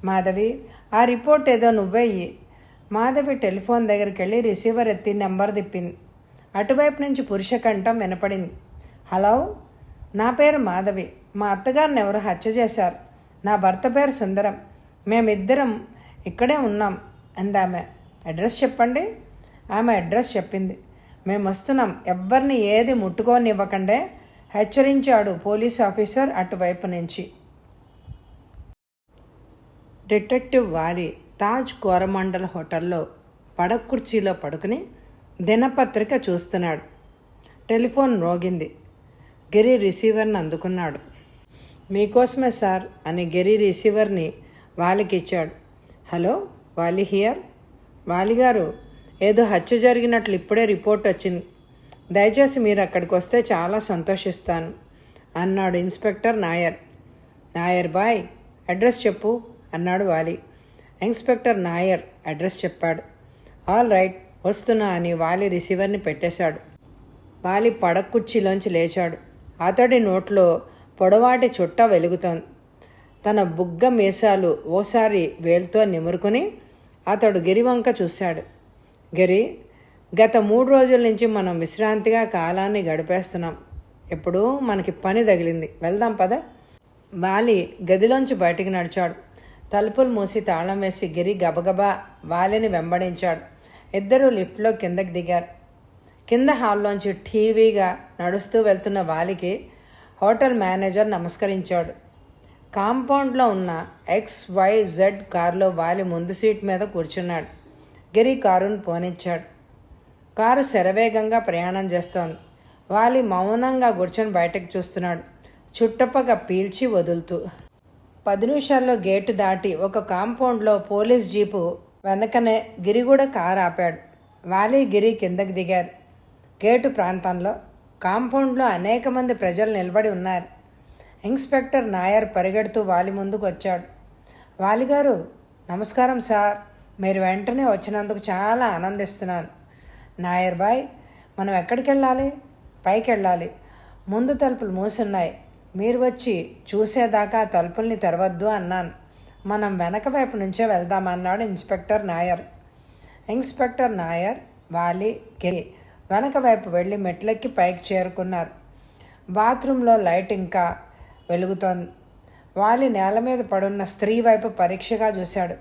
మాధవి, ఆ రిపోర్ట్ ఏదో నువ్వే ఇయ్యి. మాధవి టెలిఫోన్ దగ్గరికి వెళ్ళి రిసీవర్ ఎత్తి నెంబర్ తిప్పింది. అటువైపు నుంచి పురుష కంఠం వినపడింది. హలో, నా పేరు మాధవి, మా అత్తగారిని ఎవరు హత్య చేశారు, నా భర్త పేరు సుందరం, మేమిద్దరం ఇక్కడే ఉన్నాం అందామె. అడ్రస్ చెప్పండి. ఆమె అడ్రస్ చెప్పింది. మేము వస్తున్నాం, ఎవ్వరిని ఏది ముట్టుకోనివ్వకండే హెచ్చరించాడు పోలీస్ ఆఫీసర్ అటువైపు నుంచి. డిటెక్టివ్ వాలి తాజ్ కోరమండల్ హోటల్లో పడకుర్చీలో పడుకుని దినపత్రిక చూస్తున్నాడు. టెలిఫోన్ మోగింది. గిరి రిసీవర్ని అందుకున్నాడు. మీకోసమే సార్ అని గిరి రిసీవర్ని వాలికి ఇచ్చాడు. హలో, వాలి హియర్. వాలిగారు, ఏదో హత్య జరిగినట్లు ఇప్పుడే రిపోర్ట్ వచ్చింది, దయచేసి మీరు అక్కడికి వస్తే చాలా సంతోషిస్తాను అన్నాడు inspector Nair. Nair boy, address చెప్పు అన్నాడు వాలి. ఇన్స్పెక్టర్ నాయర్ అడ్రస్ చెప్పాడు. ఆల్ రైట్, వస్తున్నా అని వాలి రిసీవర్ని పెట్టేశాడు. వాలి పడకుర్చీలోంచి లేచాడు. అతడి నోట్లో పొడవాటి చుట్ట వెలుగుతోంది. తన బుగ్గ మీసాలు ఓసారి వేలుతో నిమురుకుని అతడు గిరి వంక చూశాడు. గిరి, గత 3 రోజుల నుంచి మనం విశ్రాంతిగా కాలాన్ని గడిపేస్తున్నాం. ఇప్పుడు మనకి పని తగిలింది, వెళ్దాం పద. వాలి గదిలోంచి బయటికి నడిచాడు. తలుపులు మూసి తాళం వేసి గిరి గబగబా వాలిని వెంబడించాడు. ఇద్దరూ లిఫ్ట్లో కిందకి దిగారు. కింద హాల్లోంచి టీవీగా నడుస్తూ వెళ్తున్న వాలికి హోటల్ మేనేజర్ నమస్కరించాడు. కాంపౌండ్లో ఉన్న XYZ కారులో వాలి ముందు సీట్ మీద కూర్చున్నాడు. గిరి కారును పోనిచ్చాడు. కారు శరవేగంగా ప్రయాణం చేస్తోంది. వాలి మౌనంగా కూర్చొని బయటకు చూస్తున్నాడు, చుట్టపక్క పీల్చి వదులుతూ. 10 నిమిషాల్లో గేటు దాటి ఒక కాంపౌండ్లో పోలీస్ జీపు వెనకనే గిరి కూడా కారు ఆపాడు. వాలి గిరి కిందకి దిగారు. గేటు ప్రాంతంలో కాంపౌండ్లో అనేక మంది ప్రజలు నిలబడి ఉన్నారు. ఇన్స్పెక్టర్ నాయర్ పరిగెడుతూ వాలి ముందుకు వచ్చాడు. వాలిగారు, నమస్కారం సార్. మీరు వెంటనే వచ్చినందుకు చాలా ఆనందిస్తున్నాను. నాయర్ బాయ్, మనం ఎక్కడికి వెళ్ళాలి? పైకి వెళ్ళాలి. ముందు తలుపులు మూసున్నాయి. మీరు వచ్చి చూసేదాకా తలుపుల్ని తెరవద్దు అన్నాను. మనం వెనక వైపు నుంచే వెళ్దామన్నాడు ఇన్స్పెక్టర్ నాయర్. ఇన్స్పెక్టర్ నాయర్, వాలి, గిరి వెనక వైపు వెళ్ళి మెట్లెక్కి పైకి చేరుకున్నారు. బాత్రూంలో లైట్ ఇంకా వెలుగుతోంది. వాలి నేల మీద పడున్న స్త్రీ వైపు పరీక్షగా చూశాడు.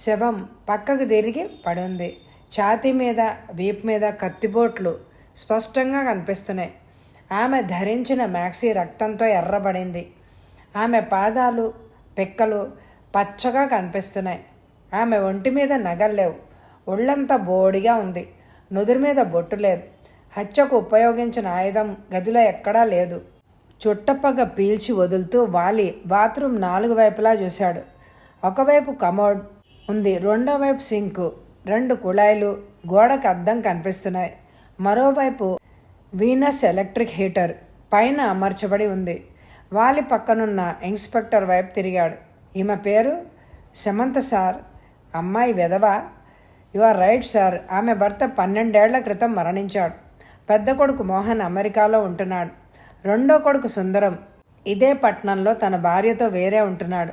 శవం పక్కకు తిరిగి పడుంది. ఛాతీ మీద, వీపు మీద కత్తిపోట్లు స్పష్టంగా కనిపిస్తున్నాయి. ఆమె ధరించిన మ్యాక్సీ రక్తంతో ఎర్రబడింది. ఆమె పాదాలు, పిక్కలు పచ్చగా కనిపిస్తున్నాయి. ఆమె ఒంటి మీద నగల్లేవు. ఒళ్ళంతా బోడిగా ఉంది. నుదురు మీద బొట్టు లేదు. హత్యకు ఉపయోగించిన ఆయుధం గదిలో ఎక్కడా లేదు. చుట్టపగ పీల్చి వదులుతూ వాలి బాత్రూమ్ 4 వైపులా చూశాడు. ఒకవైపు కమోడ్ ఉంది, రెండో వైపు సింకు, 2 కుళాయిలు, గోడకు అద్దం కనిపిస్తున్నాయి. మరోవైపు వీనస్ ఎలక్ట్రిక్ హీటర్ పైన అమర్చబడి ఉంది. వాలి పక్కనున్న ఇన్స్పెక్టర్ వైపు తిరిగాడు. ఈమె పేరు సమంత సార్. అమ్మాయి విధవ? You are right sir. ఆమె భర్త 12 ఏళ్ల క్రితం మరణించాడు. పెద్ద కొడుకు మోహన్ అమెరికాలో ఉంటున్నాడు. రెండో కొడుకు సుందరం ఇదే పట్టణంలో తన భార్యతో వేరే ఉంటున్నాడు.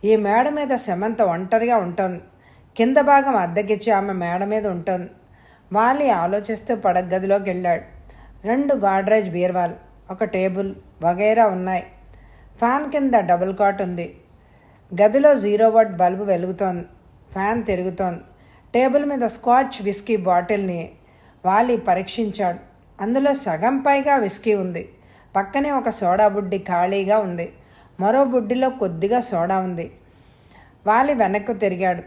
ఈ మేడ మీద సమంత ఒంటరిగా ఉంటుంది. కింద భాగం అద్దెకిచ్చి ఆమె మేడ మీద ఉంటుంది. వాలి ఆలోచిస్తూ పడగదిలోకి వెళ్ళాడు. 2 గాడ్రేజ్ బీర్వాల్, ఒక టేబుల్ వగైరా ఉన్నాయి. ఫ్యాన్ కింద డబుల్ కాట్ ఉంది. గదిలో 0 వాట్ బల్బు వెలుగుతోంది. ఫ్యాన్ తిరుగుతోంది. టేబుల్ మీద స్కాచ్ విస్కీ బాటిల్ని వాలి పరీక్షించాడు. అందులో సగం పైగా విస్కీ ఉంది. పక్కనే ఒక సోడా బుడ్డి ఖాళీగా ఉంది. మరో బుడ్డిలో కొద్దిగా సోడా ఉంది. వాలి వెనక్కు తిరిగాడు.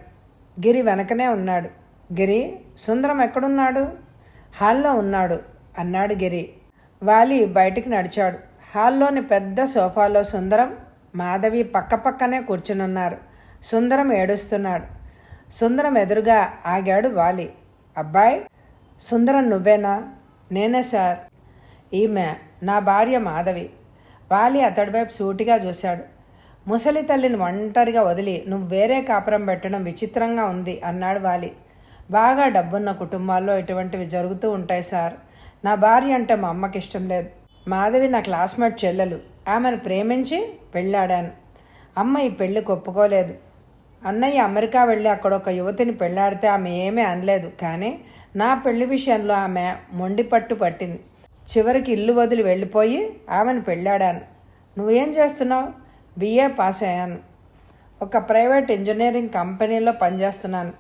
గిరి వెనకనే ఉన్నాడు. గిరి, సుందరం ఎక్కడున్నాడు? హాల్లో ఉన్నాడు అన్నాడు గిరి. వాలి బయటికి నడిచాడు. హాల్లోని పెద్ద సోఫాలో సుందరం, మాధవి పక్కపక్కనే కూర్చునున్నారు. సుందరం ఏడుస్తున్నాడు. సుందరం ఎదురుగా ఆగాడు వాలి. అబ్బాయి, సుందరం నువ్వేనా? నేనే సార్. ఈమె నా భార్య మాధవి. వాలి అతడి వైపు సూటిగా చూశాడు. ముసలి తల్లిని ఒంటరిగా వదిలి నువ్వు వేరే కాపురం పెట్టడం విచిత్రంగా ఉంది అన్నాడు వాలి. బాగా డబ్బున్న కుటుంబాల్లో ఇటువంటివి జరుగుతూ ఉంటాయి సార్. నా భార్య అంటే మా అమ్మకి ఇష్టం లేదు. మాధవి నా క్లాస్మేట్ చెల్లెలు. ఆమెను ప్రేమించి పెళ్ళాడాను. అమ్మ ఈ పెళ్ళికి ఒప్పుకోలేదు. అన్నయ్య అమెరికా వెళ్ళి అక్కడ ఒక యువతిని పెళ్ళాడితే ఆమె ఏమీ అనలేదు. కానీ నా పెళ్లి విషయంలో ఆమె మొండి పట్టు పట్టింది. చివరికి ఇల్లు వదిలి వెళ్ళిపోయి ఆమెను పెళ్ళాడాను. నువ్వేం చేస్తున్నావు? బిఏ పాస్ అయ్యాను. ఒక ప్రైవేట్ ఇంజనీరింగ్ కంపెనీలో పనిచేస్తున్నాను.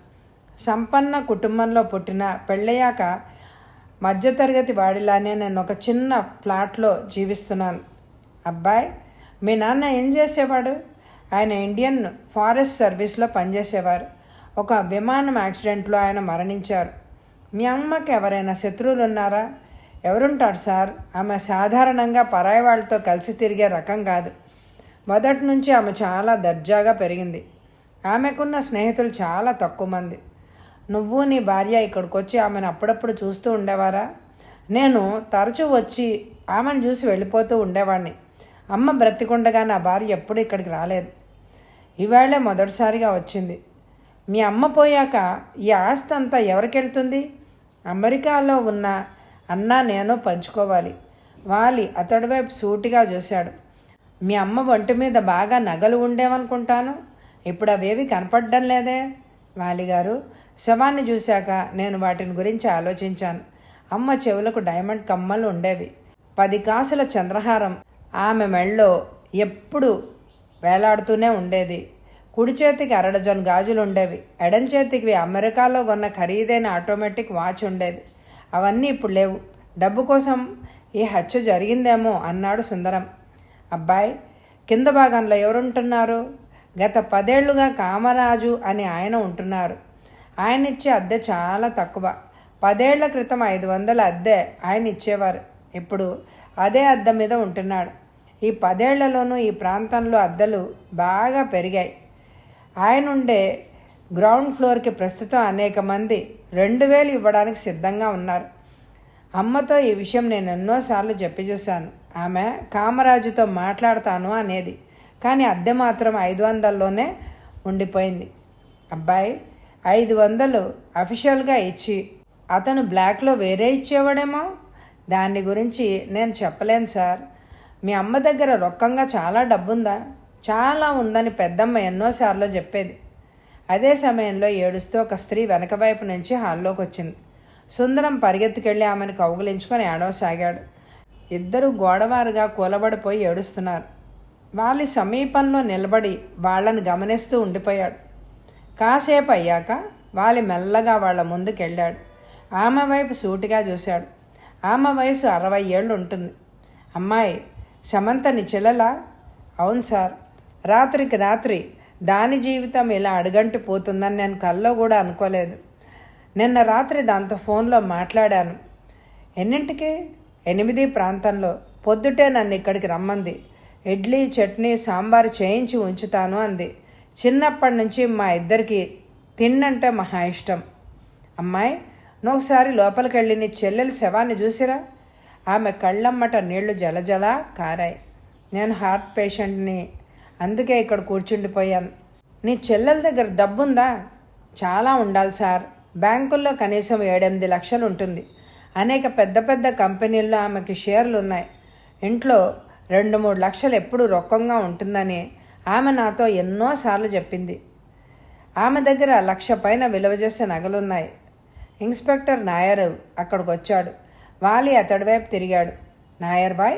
సంపన్న కుటుంబంలో పుట్టిన, పెళ్ళయ్యాక మధ్యతరగతి వాడిలానే నేను ఒక చిన్న ఫ్లాట్లో జీవిస్తున్నాను. అబ్బాయి, మీ నాన్న ఏం చేసేవాడు? ఆయన ఇండియన్ ఫారెస్ట్ సర్వీస్లో పనిచేసేవారు. ఒక విమానం యాక్సిడెంట్లో ఆయన మరణించారు. మీ అమ్మకి ఎవరైనా శత్రువులు ఉన్నారా? ఎవరుంటాడు సార్? ఆమె సాధారణంగా పరాయి వాళ్ళతో కలిసి తిరిగే రకం కాదు. మొదటి నుంచి ఆమె చాలా దర్జాగా పెరిగింది. ఆమెకున్న స్నేహితులు చాలా తక్కువ మంది. నువ్వు నీ భార్య ఇక్కడికి వచ్చి ఆమెను అప్పుడప్పుడు చూస్తూ ఉండేవారా? నేను తరచూ వచ్చి ఆమెను చూసి వెళ్ళిపోతూ ఉండేవాడిని. అమ్మ బ్రతికుండగా నా భార్య ఎప్పుడూ ఇక్కడికి రాలేదు. ఈవేళే మొదటిసారిగా వచ్చింది. మీ అమ్మ పోయాక ఈ ఆస్తి అంతా ఎవరికెళ్తుంది? అమెరికాలో ఉన్న అన్నా నేను పంచుకోవాలి. వాలి అతడి వైపు సూటిగా చూశాడు. మీ అమ్మ ఒంటి మీద బాగా నగలు ఉండేవనుకుంటాను. ఇప్పుడు అవేవి కనపడడం లేదే? వాలిగారు, శవాన్ని చూశాక నేను వాటిని గురించి ఆలోచించాను. అమ్మ చెవులకు డైమండ్ కమ్మలు ఉండేవి. 10 కాసుల చంద్రహారం ఆమె మెళ్ళో ఎప్పుడు వేలాడుతూనే ఉండేది. కుడి చేతికి 1/2 డజన్ గాజులు ఉండేవి. ఎడం చేతికి అమెరికాలో కొన్న ఖరీదైన ఆటోమేటిక్ వాచ్ ఉండేది. అవన్నీ ఇప్పుడు లేవు. డబ్బు కోసం ఈ హత్య జరిగిందేమో అన్నాడు సుందరం. అబ్బాయి, కింద భాగంలో ఎవరుంటున్నారు? గత 10 ఏళ్లుగా కామరాజు అని ఆయన ఉంటున్నారు. ఆయన ఇచ్చే అద్దె చాలా తక్కువ. 10 ఏళ్ల క్రితం 500 అద్దె ఆయన ఇచ్చేవారు. ఇప్పుడు అదే అద్దె మీద ఉంటున్నాడు. ఈ 10 ఏళ్లలోనూ ఈ ప్రాంతంలో అద్దెలు బాగా పెరిగాయి. ఆయన ఉండే గ్రౌండ్ ఫ్లోర్కి ప్రస్తుతం అనేక మంది 2000 ఇవ్వడానికి సిద్ధంగా ఉన్నారు. అమ్మతో ఈ విషయం నేను ఎన్నోసార్లు చెప్పి చూశాను. ఆమె కామరాజుతో మాట్లాడతాను అనేది, కానీ అద్దె మాత్రం 500లోనే ఉండిపోయింది. అబ్బాయి 500 అఫీషియల్గా ఇచ్చి అతను బ్లాక్లో వేరే ఇచ్చేవాడేమో. దాని గురించి నేను చెప్పలేను సార్. మీ అమ్మ దగ్గర రొక్కంగా చాలా డబ్బుందా? చాలా ఉందని పెద్దమ్మ ఎన్నోసార్లు చెప్పేది. అదే సమయంలో ఏడుస్తూ ఒక స్త్రీ వెనక వైపు నుంచి హాల్లోకి వచ్చింది. సుందరం పరిగెత్తుకెళ్ళి ఆమెను కౌగులించుకొని ఏడవసాగాడు. ఇద్దరు గోడవారుగా కూలబడిపోయి ఏడుస్తున్నారు. వాళ్ళ సమీపంలో నిలబడి వాళ్ళని గమనిస్తూ ఉండిపోయాడు. కాసేపు అయ్యాక వాలి మెల్లగా వాళ్ళ ముందుకెళ్ళాడు. ఆమె వైపు సూటిగా చూశాడు. ఆమె వయసు 60 ఏళ్ళు ఉంటుంది. అమ్మాయి, సమంత నీ చెల్లెలా? అవును సార్. రాత్రికి రాత్రి దాని జీవితం ఇలా అడుగంటి పోతుందని నేను కల్లో కూడా అనుకోలేదు. నిన్న రాత్రి దాంతో ఫోన్లో మాట్లాడాను. ఎన్నింటికి? 8 ప్రాంతంలో. పొద్దుటే నన్ను ఇక్కడికి రమ్మంది. ఇడ్లీ, చట్నీ, సాంబారు చేయించి ఉంచుతాను అంది. చిన్నప్పటి నుంచి మా ఇద్దరికి తిన్నంటే మహా ఇష్టం. అమ్మాయి, నువ్వుసారి లోపలికి వెళ్ళి నీ చెల్లెలు శవాన్ని చూసిరా. ఆమె కళ్ళమ్మట నీళ్లు జలజల కారాయి. నేను హార్ట్ పేషెంట్ని, అందుకే ఇక్కడ కూర్చుండిపోయాను. నీ చెల్లెల దగ్గర డబ్బుందా? చాలా ఉండాలి సార్. బ్యాంకుల్లో కనీసం 7-8 లక్షలు ఉంటుంది. అనేక పెద్ద పెద్ద కంపెనీల్లో ఆమెకి షేర్లు ఉన్నాయి. ఇంట్లో 2-3 లక్షలు ఎప్పుడు రొక్కంగా ఉంటుందని ఆమె నాతో ఎన్నోసార్లు చెప్పింది. ఆమె దగ్గర 1 లక్ష పైన విలువ చేసే నగలున్నాయి. ఇన్స్పెక్టర్ నాయర్ అక్కడికి వచ్చాడు. వాలి అతడి వైపు తిరిగాడు. నాయర్ బాయ్,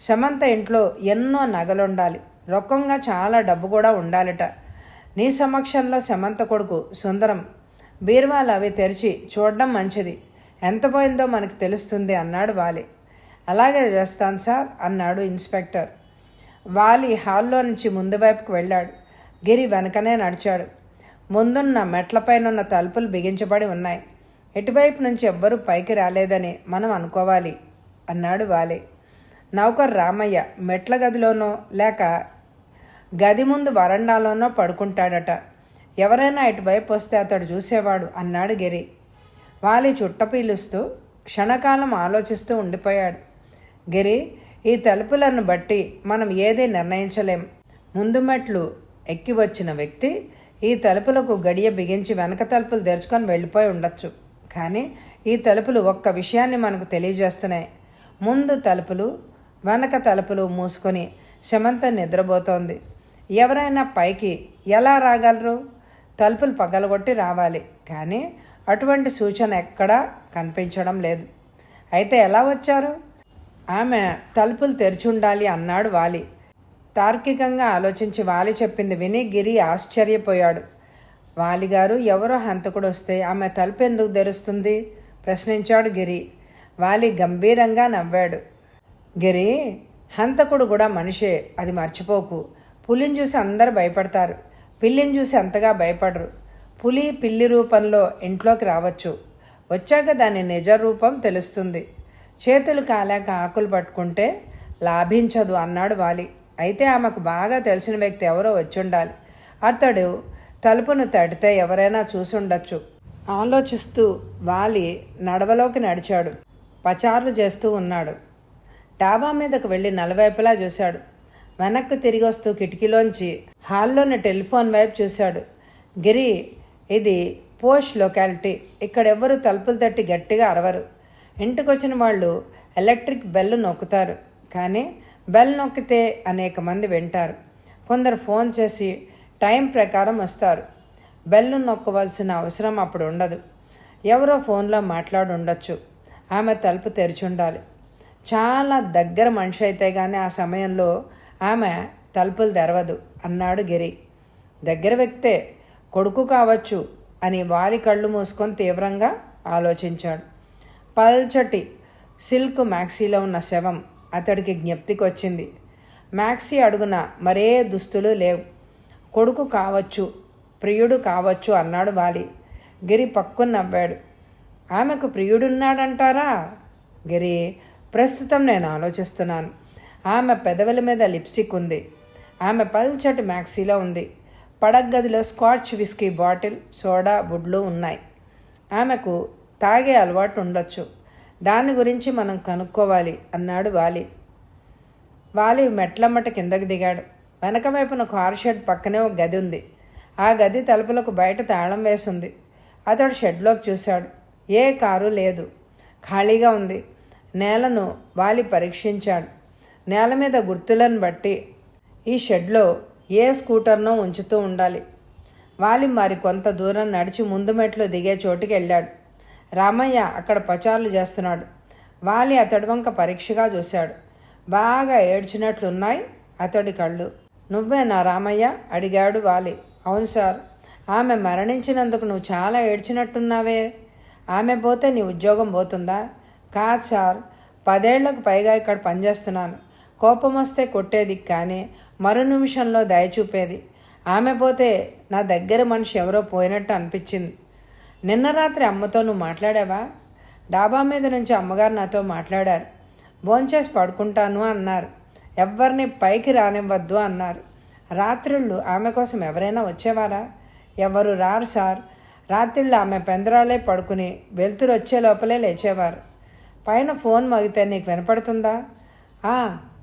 సమంత ఇంట్లో ఎన్నో నగలుండాలి, రొక్కంగా చాలా డబ్బు కూడా ఉండాలిట. నీ సమక్షంలో సమంత కొడుకు సుందరం బీర్వాలు అవి తెరిచి చూడడం మంచిది. ఎంత పోయిందో మనకు తెలుస్తుంది అన్నాడు వాలి. అలాగే చేస్తాను సార్ అన్నాడు ఇన్స్పెక్టర్. వాలి హాల్లో నుంచి ముందు వైపుకు వెళ్ళాడు. గిరి వెనకనే నడిచాడు. ముందున్న మెట్లపైనున్న తలుపులు బిగించబడి ఉన్నాయి. ఎటువైపు నుంచి ఎవ్వరూ పైకి రాలేదని మనం అనుకోవాలి అన్నాడు వాలి. నౌకర్ రామయ్య మెట్ల గదిలోనో లేక గది ముందు వరండాలోనో పడుకుంటాడట. ఎవరైనా ఇటువైపు వస్తే అతడు చూసేవాడు అన్నాడు గిరి. వాలి చుట్ట పీలుస్తూ క్షణకాలం ఆలోచిస్తూ ఉండిపోయాడు. గిరి, ఈ తలుపులను బట్టి మనం ఏదీ నిర్ణయించలేం. ముందు మెట్లు ఎక్కి వచ్చిన వ్యక్తి ఈ తలుపులకు గడియ బిగించి వెనక తలుపులు తెరుచుకొని వెళ్ళిపోయి ఉండొచ్చు. కానీ ఈ తలుపులు ఒక్క విషయాన్ని మనకు తెలియజేస్తున్నాయి. ముందు తలుపులు వెనక తలుపులు మూసుకొని సమంత నిద్రపోతోంది. ఎవరైనా పైకి ఎలా రాగలరు? తలుపులు పగలగొట్టి రావాలి. కానీ అటువంటి సూచన ఎక్కడా కనిపించడం లేదు. అయితే ఎలా వచ్చారు? ఆమె తలుపులు తెరిచుండాలి అన్నాడు వాలి. తార్కికంగా ఆలోచించి వాలి చెప్పింది విని గిరి ఆశ్చర్యపోయాడు. వాలిగారు, ఎవరో హంతకుడు వస్తే ఆమె తలుపు ఎందుకు తెరుస్తుంది? ప్రశ్నించాడు గిరి. వాలి గంభీరంగా నవ్వాడు. గిరి, హంతకుడు కూడా మనిషే, అది మర్చిపోకు. పులిని చూసి అందరు భయపడతారు, పిల్లిని చూసి అంతగా భయపడరు. పులి పిల్లి రూపంలో ఇంట్లోకి రావచ్చు. వచ్చాక దాని నిజ రూపం తెలుస్తుంది. చేతులు కాలాక ఆకులు పట్టుకుంటే లాభించదు అన్నాడు వాలి. అయితే ఆమెకు బాగా తెలిసిన వ్యక్తి ఎవరో వచ్చుండాలి. అతడు తలుపును తడితే ఎవరైనా చూసుండొచ్చు. ఆలోచిస్తూ వాలి నడవలోకి నడిచాడు. పచార్లు చేస్తూ ఉన్నాడు. డాబా మీదకు వెళ్ళి నలువైపులా చూశాడు. వెనక్కు తిరిగి వస్తూ కిటికీలోంచి హాల్లోని టెలిఫోన్ వైపు చూశాడు. గిరి, ఇది పోష్ లొకాలిటీ. ఇక్కడెవ్వరూ తలుపులు తట్టి గట్టిగా అరవరు. ఇంటికొచ్చిన వాళ్ళు ఎలక్ట్రిక్ బెల్ నొక్కుతారు, కానీ బెల్ నొక్కితే అనేక మంది వింటారు. కొందరు ఫోన్ చేసి టైం ప్రకారం వస్తారు. బెల్లు నొక్కవలసిన అవసరం అప్పుడు ఉండదు. ఎవరో ఫోన్లో మాట్లాడి ఉండొచ్చు. ఆమె తలుపు తెరిచి ఉండాలి. చాలా దగ్గర మనిషి అయితే కానీ ఆ సమయంలో ఆమె తలుపులు తెరవదు అన్నాడు గిరి. దగ్గర వ్యక్తే, కొడుకు కావచ్చు అని వాలి కళ్ళు మూసుకొని తీవ్రంగా ఆలోచించాడు. పల్చటి సిల్క్ మ్యాక్సీలో ఉన్న శవం అతడికి జ్ఞప్తికి వచ్చింది. మ్యాక్సీ అడుగున మరే దుస్తులు లేవు. కొడుకు కావచ్చు, ప్రియుడు కావచ్చు అన్నాడు వాలి. గిరి పక్కున నవ్వాడు. ఆమెకు ప్రియుడున్నాడంటారా? గిరి, ప్రస్తుతం నేను ఆలోచిస్తున్నాను. ఆమె పెదవుల మీద లిప్స్టిక్ ఉంది. ఆమె పల్చటి మ్యాక్సీలో ఉంది. పడగ్గదిలో స్కాచ్ విస్కీ బాటిల్, సోడా బుడ్లు ఉన్నాయి. ఆమెకు తాగే అలవాటు ఉండొచ్చు. దాని గురించి మనం కనుక్కోవాలి అన్నాడు వాలి. వాలి మెట్లమ్మట కిందకి దిగాడు. వెనక వైపున కారు షెడ్ పక్కనే ఒక గది ఉంది. ఆ గది తలుపులకు బయట తాళం వేసింది. అతడు షెడ్లోకి చూశాడు. ఏ కారు లేదు, ఖాళీగా ఉంది. నేలను వాలి పరీక్షించాడు. నేల మీద గుర్తులను బట్టి ఈ షెడ్లో ఏ స్కూటర్నో ఉంచుతూ ఉండాలి. వాలి మరి కొంత దూరం నడిచి ముందు మెట్లు దిగే చోటుకి వెళ్ళాడు. రామయ్య అక్కడ పచారులు చేస్తున్నాడు. వాలి అతడి వంక పరీక్షగా చూశాడు. బాగా ఏడ్చినట్లున్నాయి అతడి కళ్ళు. నువ్వేనా రామయ్య? అడిగాడు వాలి. అవును సార్. ఆమె మరణించినందుకు నువ్వు చాలా ఏడ్చినట్టున్నావే. ఆమె పోతే నీ ఉద్యోగం పోతుందా? కాదు సార్, 10 ఏళ్లకు పైగా ఇక్కడ పనిచేస్తున్నాను. కోపం వస్తే కొట్టేది, కానీ మరో నిమిషంలో దయ చూపేది. ఆమె పోతే నా దగ్గర మనిషి ఎవరో పోయినట్టు అనిపించింది. నిన్న రాత్రి అమ్మతో నువ్వు మాట్లాడావా? డాబా మీద నుంచి అమ్మగారు నాతో మాట్లాడారు. భోంచేసి పడుకుంటాను అన్నారు. ఎవ్వరిని పైకి రానివ్వద్దు అన్నారు. రాత్రిళ్ళు ఆమె కోసం ఎవరైనా వచ్చేవారా? ఎవరు రారు సార్. రాత్రిళ్ళు ఆమె పెందరాలే పడుకుని వెలుతురు వచ్చే లోపలే లేచేవారు. పైన ఫోన్ మోగితే నీకు వినపడుతుందా?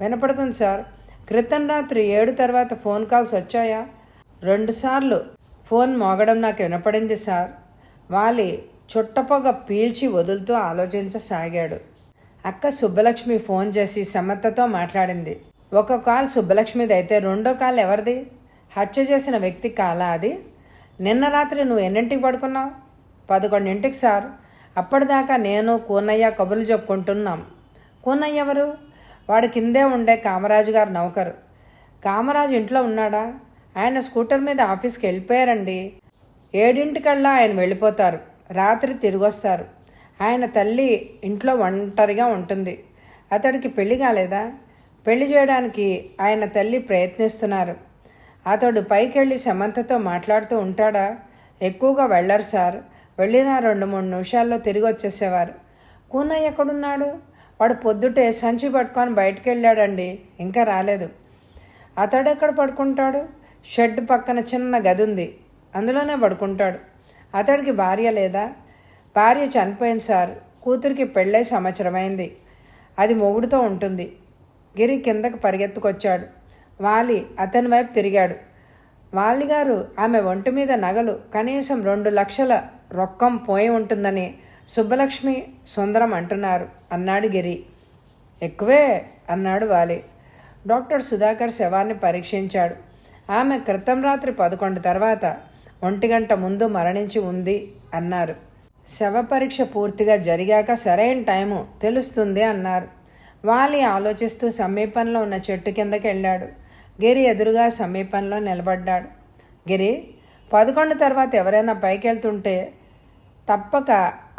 వినపడుతుంది సార్. క్రితం రాత్రి 7 తర్వాత ఫోన్ కాల్స్ వచ్చాయా? 2 సార్లు ఫోన్ మోగడం నాకు వినపడింది సార్. వాలి చుట్టపొగ పీల్చి వదులుతూ ఆలోచించసాగాడు. అక్క సుబ్బలక్ష్మి ఫోన్ చేసి సమంతతో మాట్లాడింది. ఒక కాల్ సుబ్బలక్ష్మిది అయితే రెండో కాల్ ఎవరిది? హత్య చేసిన వ్యక్తి కాలా అది? నిన్న రాత్రి నువ్వు ఎన్నింటికి పడుకున్నావు? 11ంటికి సార్. అప్పటిదాకా నేను కూనయ్య కబుర్లు చెప్పుకుంటున్నాం. కూనయ్య ఎవరు? వాడు కిందే ఉండే కామరాజు గారు నౌకరు. కామరాజు ఇంట్లో ఉన్నాడా? ఆయన స్కూటర్ మీద ఆఫీస్కి వెళ్ళిపోయారండి. 7ంటికల్లా ఆయన వెళ్ళిపోతారు. రాత్రి తిరిగొస్తారు. ఆయన తల్లి ఇంట్లో ఒంటరిగా ఉంటుంది. అతడికి పెళ్లి కాలేదా? పెళ్లి చేయడానికి ఆయన తల్లి ప్రయత్నిస్తున్నారు. అతడు పైకెళ్ళి సమంతతో మాట్లాడుతూ ఉంటాడా? ఎక్కువగా వెళ్ళరు సార్. వెళ్ళిన 2-3 నిమిషాల్లో తిరిగి వచ్చేసేవారు. కూనయ్య ఎక్కడున్నాడు? వాడు పొద్దుటే సంచి పట్టుకొని బయటికి వెళ్ళాడండి, ఇంకా రాలేదు. అతడెక్కడ పడుకుంటాడు? షెడ్ పక్కన చిన్న గది ఉంది, అందులోనే పడుకుంటాడు. అతడికి భార్య లేదా? భార్య చనిపోయింది సార్. కూతురికి పెళ్ళై సంవత్సరమైంది. అది మొగుడుతో ఉంటుంది. గిరి కిందకు పరిగెత్తుకొచ్చాడు. వాలి అతని వైపు తిరిగాడు. వాలిగారు, ఆమె ఒంటి మీద నగలు కనీసం 2 లక్షల రొక్కం పోయి ఉంటుందని సుబ్బలక్ష్మి సుందరం అంటున్నారు అన్నాడు గిరి. ఎక్కువే అన్నాడు వాలి. డాక్టర్ సుధాకర్ శవాన్ని పరీక్షించాడు. ఆమె క్రితం రాత్రి 11 తర్వాత 1 గంట ముందు మరణించి ఉంది అన్నారు. శవ పరీక్ష పూర్తిగా జరిగాక సరైన టైము తెలుస్తుంది అన్నారు. వాలి ఆలోచిస్తూ సమీపంలో ఉన్న చెట్టు కిందకి వెళ్ళాడు. గిరి ఎదురుగా సమీపంలో నిలబడ్డాడు. గిరి, 11 తర్వాత ఎవరైనా పైకి వెళ్తుంటే తప్పక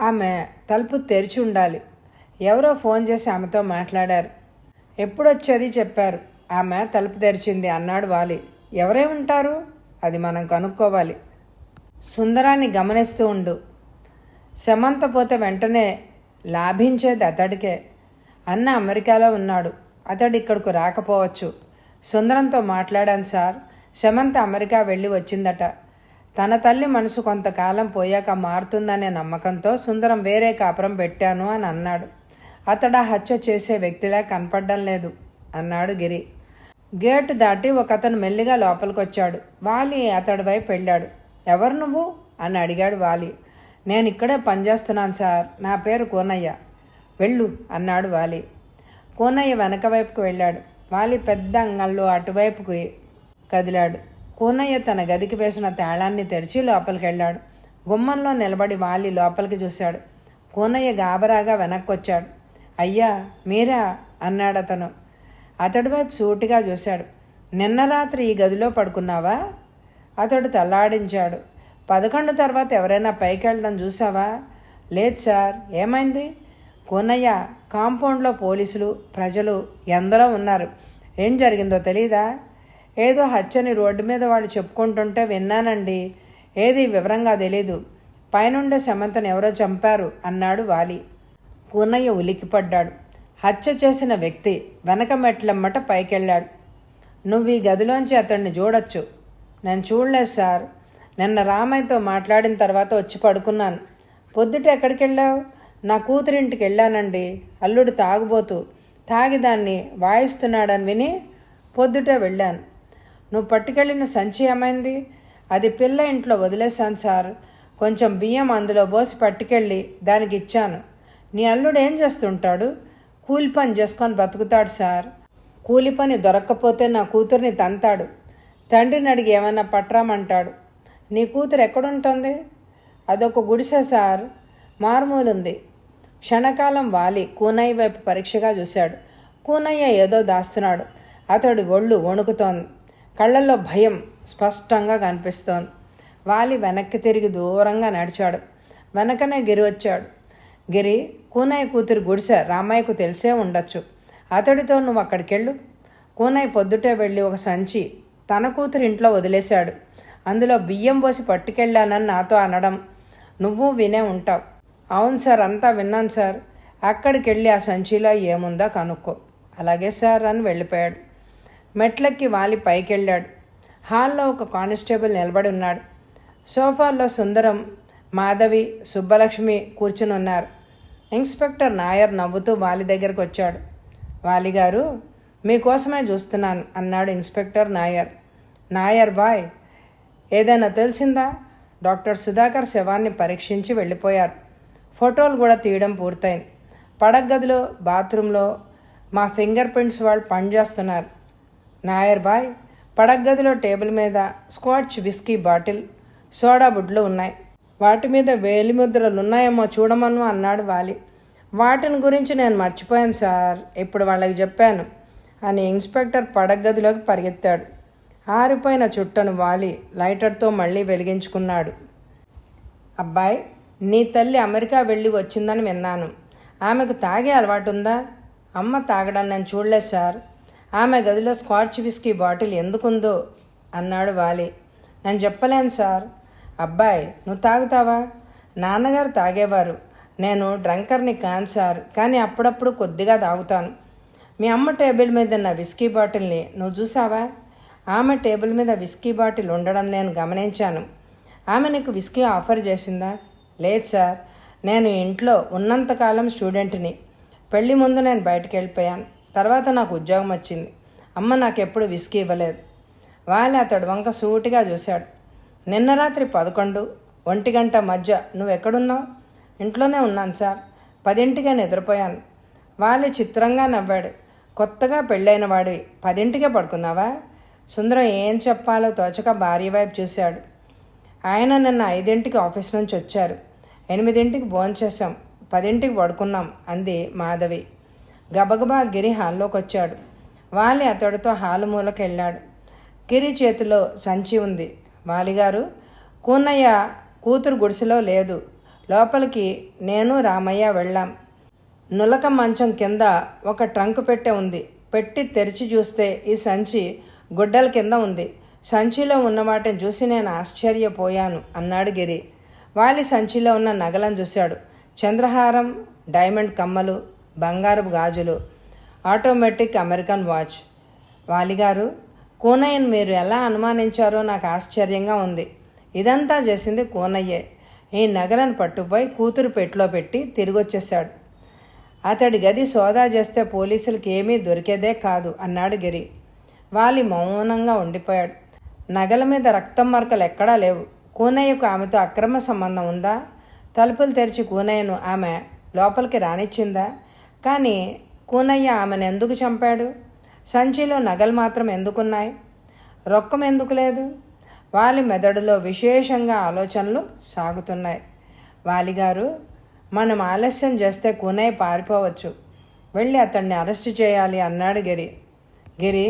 ఆమె తలుపు తెరిచి ఉండాలి. ఎవరో ఫోన్ చేసి ఆమెతో మాట్లాడారు. ఎప్పుడొచ్చేది చెప్పారు. ఆమె తలుపు తెరిచింది అన్నాడు వాలి. ఎవరే ఉంటారు? అది మనం కనుక్కోవాలి. సుందరాన్ని గమనిస్తూ ఉండు. సమంత పోతే వెంటనే లాభించేది అతడికే. అన్న అమెరికాలో ఉన్నాడు. అతడు ఇక్కడకు రాకపోవచ్చు. సుందరంతో మాట్లాడాను సార్. సమంత అమెరికా వెళ్ళి వచ్చిందట. తన తల్లి మనసు కొంతకాలం పోయాక మారుతుందనే నమ్మకంతో సుందరం వేరే కాపురం పెట్టాను అని అన్నాడు. అతడు హత్య చేసే వ్యక్తిలా కనపడడం లేదు అన్నాడు గిరి. గేటు దాటి ఒకతను మెల్లిగా లోపలికొచ్చాడు. వాలి అతడి వైపు వెళ్ళాడు. ఎవరు నువ్వు అని అడిగాడు వాలి. నేను ఇక్కడే పనిచేస్తున్నాను సార్. నా పేరు కూనయ్య. వెళ్ళు అన్నాడు వాలి. కూనయ్య వెనక వైపుకు వెళ్ళాడు. వాలి పెద్ద అంగళ్ళు అటువైపుకి కదిలాడు. కూనయ్య తన గదికి వేసిన తాళాన్ని తెరిచి లోపలికి వెళ్ళాడు. గుమ్మంలో నిలబడి వాలి లోపలికి చూశాడు. కూనయ్య గాబరాగా వెనక్కొచ్చాడు. అయ్యా మీరా అన్నాడు అతను. అతడి వైపు సూటిగా చూశాడు. నిన్న రాత్రి ఈ గదిలో పడుకున్నావా? అతడు తల్లాడించాడు. 11 తర్వాత ఎవరైనా పైకి వెళ్ళడం చూసావా? లేదు సార్. ఏమైంది? కూనయ్య, కాంపౌండ్లో పోలీసులు ప్రజలు ఎందరో ఉన్నారు. ఏం జరిగిందో తెలీదా? ఏదో హత్యని రోడ్డు మీద వాడు చెప్పుకుంటుంటే విన్నానండి. ఏది వివరంగా తెలీదు. పైనుండే సమంతను ఎవరో చంపారు అన్నాడు వాలి. కూనయ్య ఉలిక్కిపడ్డాడు. హత్య చేసిన వ్యక్తి వెనక మెట్లమ్మట పైకెళ్ళాడు. నువ్వు ఈ గదిలోంచి అతన్ని చూడొచ్చు. నేను చూడలేదు సార్. నిన్న రామయ్యతో మాట్లాడిన తర్వాత వచ్చి పడుకున్నాను. పొద్దుట ఎక్కడికి వెళ్ళావు? నా కూతురింటికి వెళ్ళానండి. అల్లుడు తాగుబోతూ తాగి దాన్ని వాయిస్తున్నాడని విని పొద్దుటే వెళ్ళాను. నువ్వు పట్టుకెళ్ళిన సంచి ఏమైంది? అది పిల్ల ఇంట్లో వదిలేశాను సార్. కొంచెం బియ్యం అందులో పోసి పట్టుకెళ్ళి దానికి ఇచ్చాను. నీ అల్లుడు ఏం చేస్తుంటాడు? కూలి పని చేసుకొని బతుకుతాడు సార్. కూలి పని దొరక్కపోతే నా కూతుర్ని తంతాడు. తండ్రిని అడిగి ఏమైనా పట్రామంటాడు. నీ కూతురు ఎక్కడుంటుంది? అదొక గుడిసె సార్, మారుమూలుంది. క్షణకాలం వాలి కూనయ్య వైపు పరీక్షగా చూశాడు. కూనయ్య ఏదో దాస్తున్నాడు. అతడి ఒళ్ళు వణుకుతోంది. కళ్ళల్లో భయం స్పష్టంగా కనిపిస్తోంది. వాలి వెనక్కి తిరిగి దూరంగా నడిచాడు. వెనకనే గిరి వచ్చాడు. గిరి, కూనయ్య కూతురు గుడిసె రామయ్యకు తెలిసే ఉండొచ్చు. అతడితో నువ్వు అక్కడికెళ్ళు. కూనయ్య పొద్దుటే వెళ్ళి ఒక సంచి తన కూతురు ఇంట్లో వదిలేశాడు. అందులో బియ్యం పోసి పట్టుకెళ్ళానని నాతో అనడం నువ్వు వినే ఉంటావు. అవును సార్, అంతా విన్నాను సార్. అక్కడికి వెళ్ళి ఆ సంచిలో ఏముందో కనుక్కో. అలాగే సార్ అని వెళ్ళిపోయాడు. మెట్లెక్కి వాలి పైకి వెళ్ళాడు. హాల్లో ఒక కానిస్టేబుల్ నిలబడి ఉన్నాడు. సోఫాల్లో సుందరం, మాధవి, సుబ్బలక్ష్మి కూర్చుని ఉన్నారు. ఇన్స్పెక్టర్ నాయర్ నవ్వుతూ వాలి దగ్గరకు వచ్చాడు. వాలిగారు, మీకోసమే చూస్తున్నాను అన్నాడు ఇన్స్పెక్టర్ నాయర్. నాయర్ బాయ్, ఏదైనా తెలిసిందా? డాక్టర్ సుధాకర్ శవాన్ని పరీక్షించి వెళ్ళిపోయారు. ఫోటోలు కూడా తీయడం పూర్తయింది. పడగదిలో, బాత్రూంలో మా ఫింగర్ ప్రింట్స్ వాళ్ళు పనిచేస్తున్నారు. నాయర్ బాయ్, పడగదిలో టేబుల్ మీద స్కాచ్ విస్కీ బాటిల్, సోడా బుడ్లు ఉన్నాయి. వాటి మీద వేలిముద్రలు ఉన్నాయేమో చూడమను అన్నాడు వాలి. వాటిని గురించి నేను మర్చిపోయాను సార్, ఇప్పుడు వాళ్ళకి చెప్పాను అని ఇన్స్పెక్టర్ పడగదిలోకి పరిగెత్తాడు. ఆరిపోయిన చుట్టను వాలి లైటర్తో మళ్ళీ వెలిగించుకున్నాడు. అబ్బాయి, నీ తల్లి అమెరికా వెళ్ళి వచ్చిందని విన్నాను. ఆమెకు తాగే అలవాటు ఉందా? అమ్మ తాగడం నేను చూడలేదు సార్. ఆమె గదిలో స్కాచ్ విస్కీ బాటిల్ ఎందుకుందో అన్నాడు వాలి. నేను చెప్పలేను సార్. అబ్బాయి, నువ్వు తాగుతావా? నాన్నగారు తాగేవారు. నేను డ్రంకర్ని కాను సార్, కానీ అప్పుడప్పుడు కొద్దిగా తాగుతాను. మీ అమ్మ టేబుల్ మీద ఉన్న విస్కీ బాటిల్ని నువ్వు చూసావా? ఆమె టేబుల్ మీద విస్కీ బాటిల్ ఉండడం నేను గమనించాను. ఆమె నీకు విస్కీ ఆఫర్ చేసిందా? లేదు సార్, నేను ఇంట్లో ఉన్నంతకాలం స్టూడెంట్ని. పెళ్లి ముందు నేను బయటకు వెళ్ళిపోయాను. తర్వాత నాకు ఉద్యోగం వచ్చింది. అమ్మ నాకెప్పుడు విస్కీ ఇవ్వలేదు. వాలి అతడు వంక సూటిగా చూశాడు. నిన్న రాత్రి 11, 1 గంట మధ్య నువ్వెక్కడున్నావు? ఇంట్లోనే ఉన్నాను సార్. 10ంటికే నిద్రపోయాను. వాలి చిత్రంగా నవ్వాడు. కొత్తగా పెళ్ళైన వాడివి 10ంటికే పడుకున్నావా? సుందరం ఏం చెప్పాలో తోచక భార్య వైపు చూశాడు. ఆయన నిన్న 5ంటికి ఆఫీస్ నుంచి వచ్చారు. 8ంటికి భోంచేశాం, 10ంటికి పడుకున్నాం అంది మాధవి. గబగబా గిరి హాల్లోకి వచ్చాడు. వాలి అతడితో హాలు మూలకి వెళ్ళాడు. గిరి చేతిలో సంచి ఉంది. వాలిగారు, కూనయ్య కూతురు గుడిసెలో లేదు. లోపలికి నేను రామయ్య వెళ్ళాం. నులక మంచం కింద ఒక ట్రంక్ పెట్టె ఉంది. పెట్టి తెరిచి చూస్తే ఈ సంచి గుడ్డల కింద ఉంది. సంచిలో ఉన్న వాటిని చూసి నేను ఆశ్చర్యపోయాను అన్నాడు గిరి. వాలి సంచిలో ఉన్న నగలను చూశాడు. చంద్రహారం, డైమండ్ కమ్మలు, బంగారపు గాజులు, ఆటోమేటిక్ అమెరికన్ వాచ్. వాలిగారు, కూనయ్యను మీరు ఎలా అనుమానించారో నాకు ఆశ్చర్యంగా ఉంది. ఇదంతా చేసింది కూనయ్యే. ఈ నగలను పట్టుపోయి కూతురు పెట్టులో పెట్టి తిరిగొచ్చేశాడు. అతడి గది సోదా చేస్తే పోలీసులకి ఏమీ దొరికేదే కాదు అన్నాడు గిరి. వాలి మౌనంగా ఉండిపోయాడు. నగల మీద రక్తం మరకలు ఎక్కడా లేవు. కూనయ్యకు ఆమెతో అక్రమ సంబంధం ఉందా? తలుపులు తెరిచి కూనయ్యను ఆమె లోపలికి రానిచ్చిందా? కానీ కూనయ్య ఆమెను ఎందుకు చంపాడు? సంచిలో నగలు మాత్రం ఎందుకున్నాయి? రొక్కం ఎందుకు లేదు? వాలి మెదడులో విశేషంగా ఆలోచనలు సాగుతున్నాయి. వాలిగారు, మనం ఆలస్యం చేస్తే కూనయ్య పారిపోవచ్చు. వెళ్ళి అతన్ని అరెస్టు చేయాలి అన్నాడు గిరి. గిరి,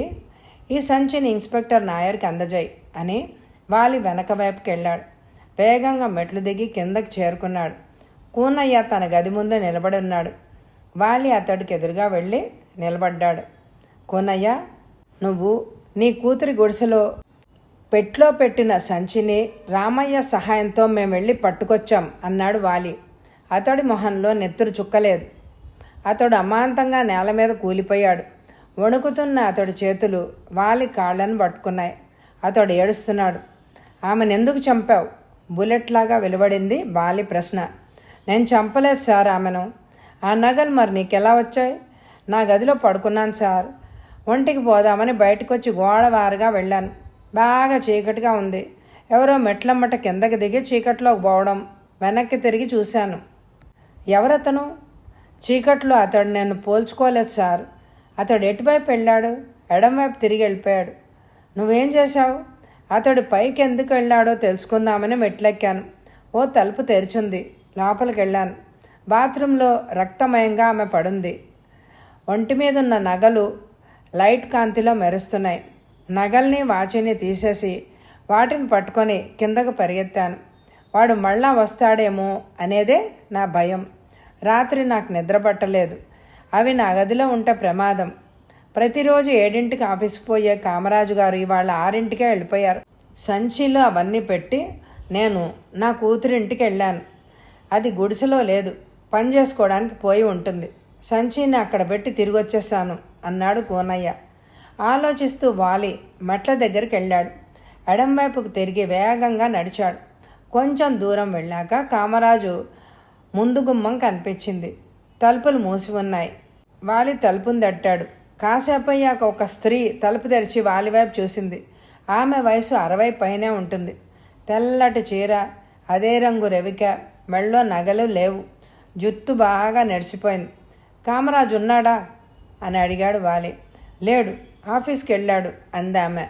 ఈ సంచిని ఇన్స్పెక్టర్ నాయర్కి అందజేయి అని వాలి వెనక వైపుకి వెళ్ళాడు. వేగంగా మెట్లు దిగి కిందకి చేరుకున్నాడు. కూనయ్య తన గది ముందు నిలబడి ఉన్నాడు. వాలి అతడికి ఎదురుగా వెళ్ళి నిలబడ్డాడు. కూనయ్య, నువ్వు నీ కూతురి గుడిసెలో పెట్లో పెట్టిన సంచిని రామయ్య సహాయంతో మేము వెళ్ళి పట్టుకొచ్చాం అన్నాడు వాలి. అతడి మొహంలో నెత్తురు చుక్కలేదు. అతడు అమాంతంగా నేల మీద కూలిపోయాడు. వణుకుతున్న అతడి చేతులు వాలి కాళ్ళను పట్టుకున్నాయి. అతడు ఏడుస్తున్నాడు. ఆమెను ఎందుకు చంపావు? బుల్లెట్లాగా వెలువడింది వాలి ప్రశ్న. నేను చంపలేదు సార్ ఆమెను. ఆ నగలు మరి నీకెలా వచ్చాయి? నా గదిలో పడుకున్నాను సార్. ఒంటికి పోదామని బయటకొచ్చి గోడవారుగా వెళ్ళాను. బాగా చీకటిగా ఉంది. ఎవరో మెట్లమ్మట కిందకి దిగి చీకట్లోకి పోవడం. వెనక్కి తిరిగి చూశాను. ఎవరతను? చీకట్లో అతడు నేను పోల్చుకోలేదు సార్. అతడు ఎటువైపు వెళ్ళాడు? ఎడంవైపు తిరిగి వెళ్ళిపోయాడు. నువ్వేం చేశావు? అతడు పైకి ఎందుకు వెళ్ళాడో తెలుసుకుందామని మెట్లెక్కాను. ఓ తలుపు తెరిచింది. లోపలికి వెళ్ళాను. బాత్రూంలో రక్తమయంగా ఆమె పడుంది. ఒంటి మీద ఉన్న నగలు లైట్ కాంతిలో మెరుస్తున్నాయి. నగల్ని వాచిని తీసేసి వాటిని పట్టుకొని కిందకు పరిగెత్తాను. వాడు మళ్ళా వస్తాడేమో అనేదే నా భయం. రాత్రి నాకు నిద్ర పట్టలేదు. అవి నా గదిలో ఉంటే ప్రమాదం. ప్రతిరోజు 7ంటికి ఆఫీస్కి పోయే కామరాజు గారు ఇవాళ 6ంటికే వెళ్ళిపోయారు. సంచిలో అవన్నీ పెట్టి నేను నా కూతురింటికి వెళ్ళాను. అది గుడిసెలో లేదు, పని చేసుకోవడానికి పోయి ఉంటుంది. సంచిని అక్కడ పెట్టి తిరిగి వచ్చేసాను అన్నాడు కోనయ్య. ఆలోచిస్తూ వాలి మెట్ల దగ్గరికి వెళ్ళాడు. ఎడంవైపుకు తిరిగి వేగంగా నడిచాడు. కొంచెం దూరం వెళ్ళాక కామరాజు ముందు గుమ్మం కనిపించింది. తలుపులు మూసి ఉన్నాయి. వాలి తలుపుని తట్టాడు. కాసేపయ్యాక ఒక స్త్రీ తలుపు తెరిచి వాలి వైపు చూసింది. ఆమె వయసు 60 పైనే ఉంటుంది. తెల్లటి చీర, అదే రంగు రెవిక, మెళ్ళో నగలు లేవు. జుత్తు బాగా నెడిసిపోయింది. కామరాజు ఉన్నాడా అని అడిగాడు వాలి. లేడు, ఆఫీస్కి వెళ్ళాడు అందామె.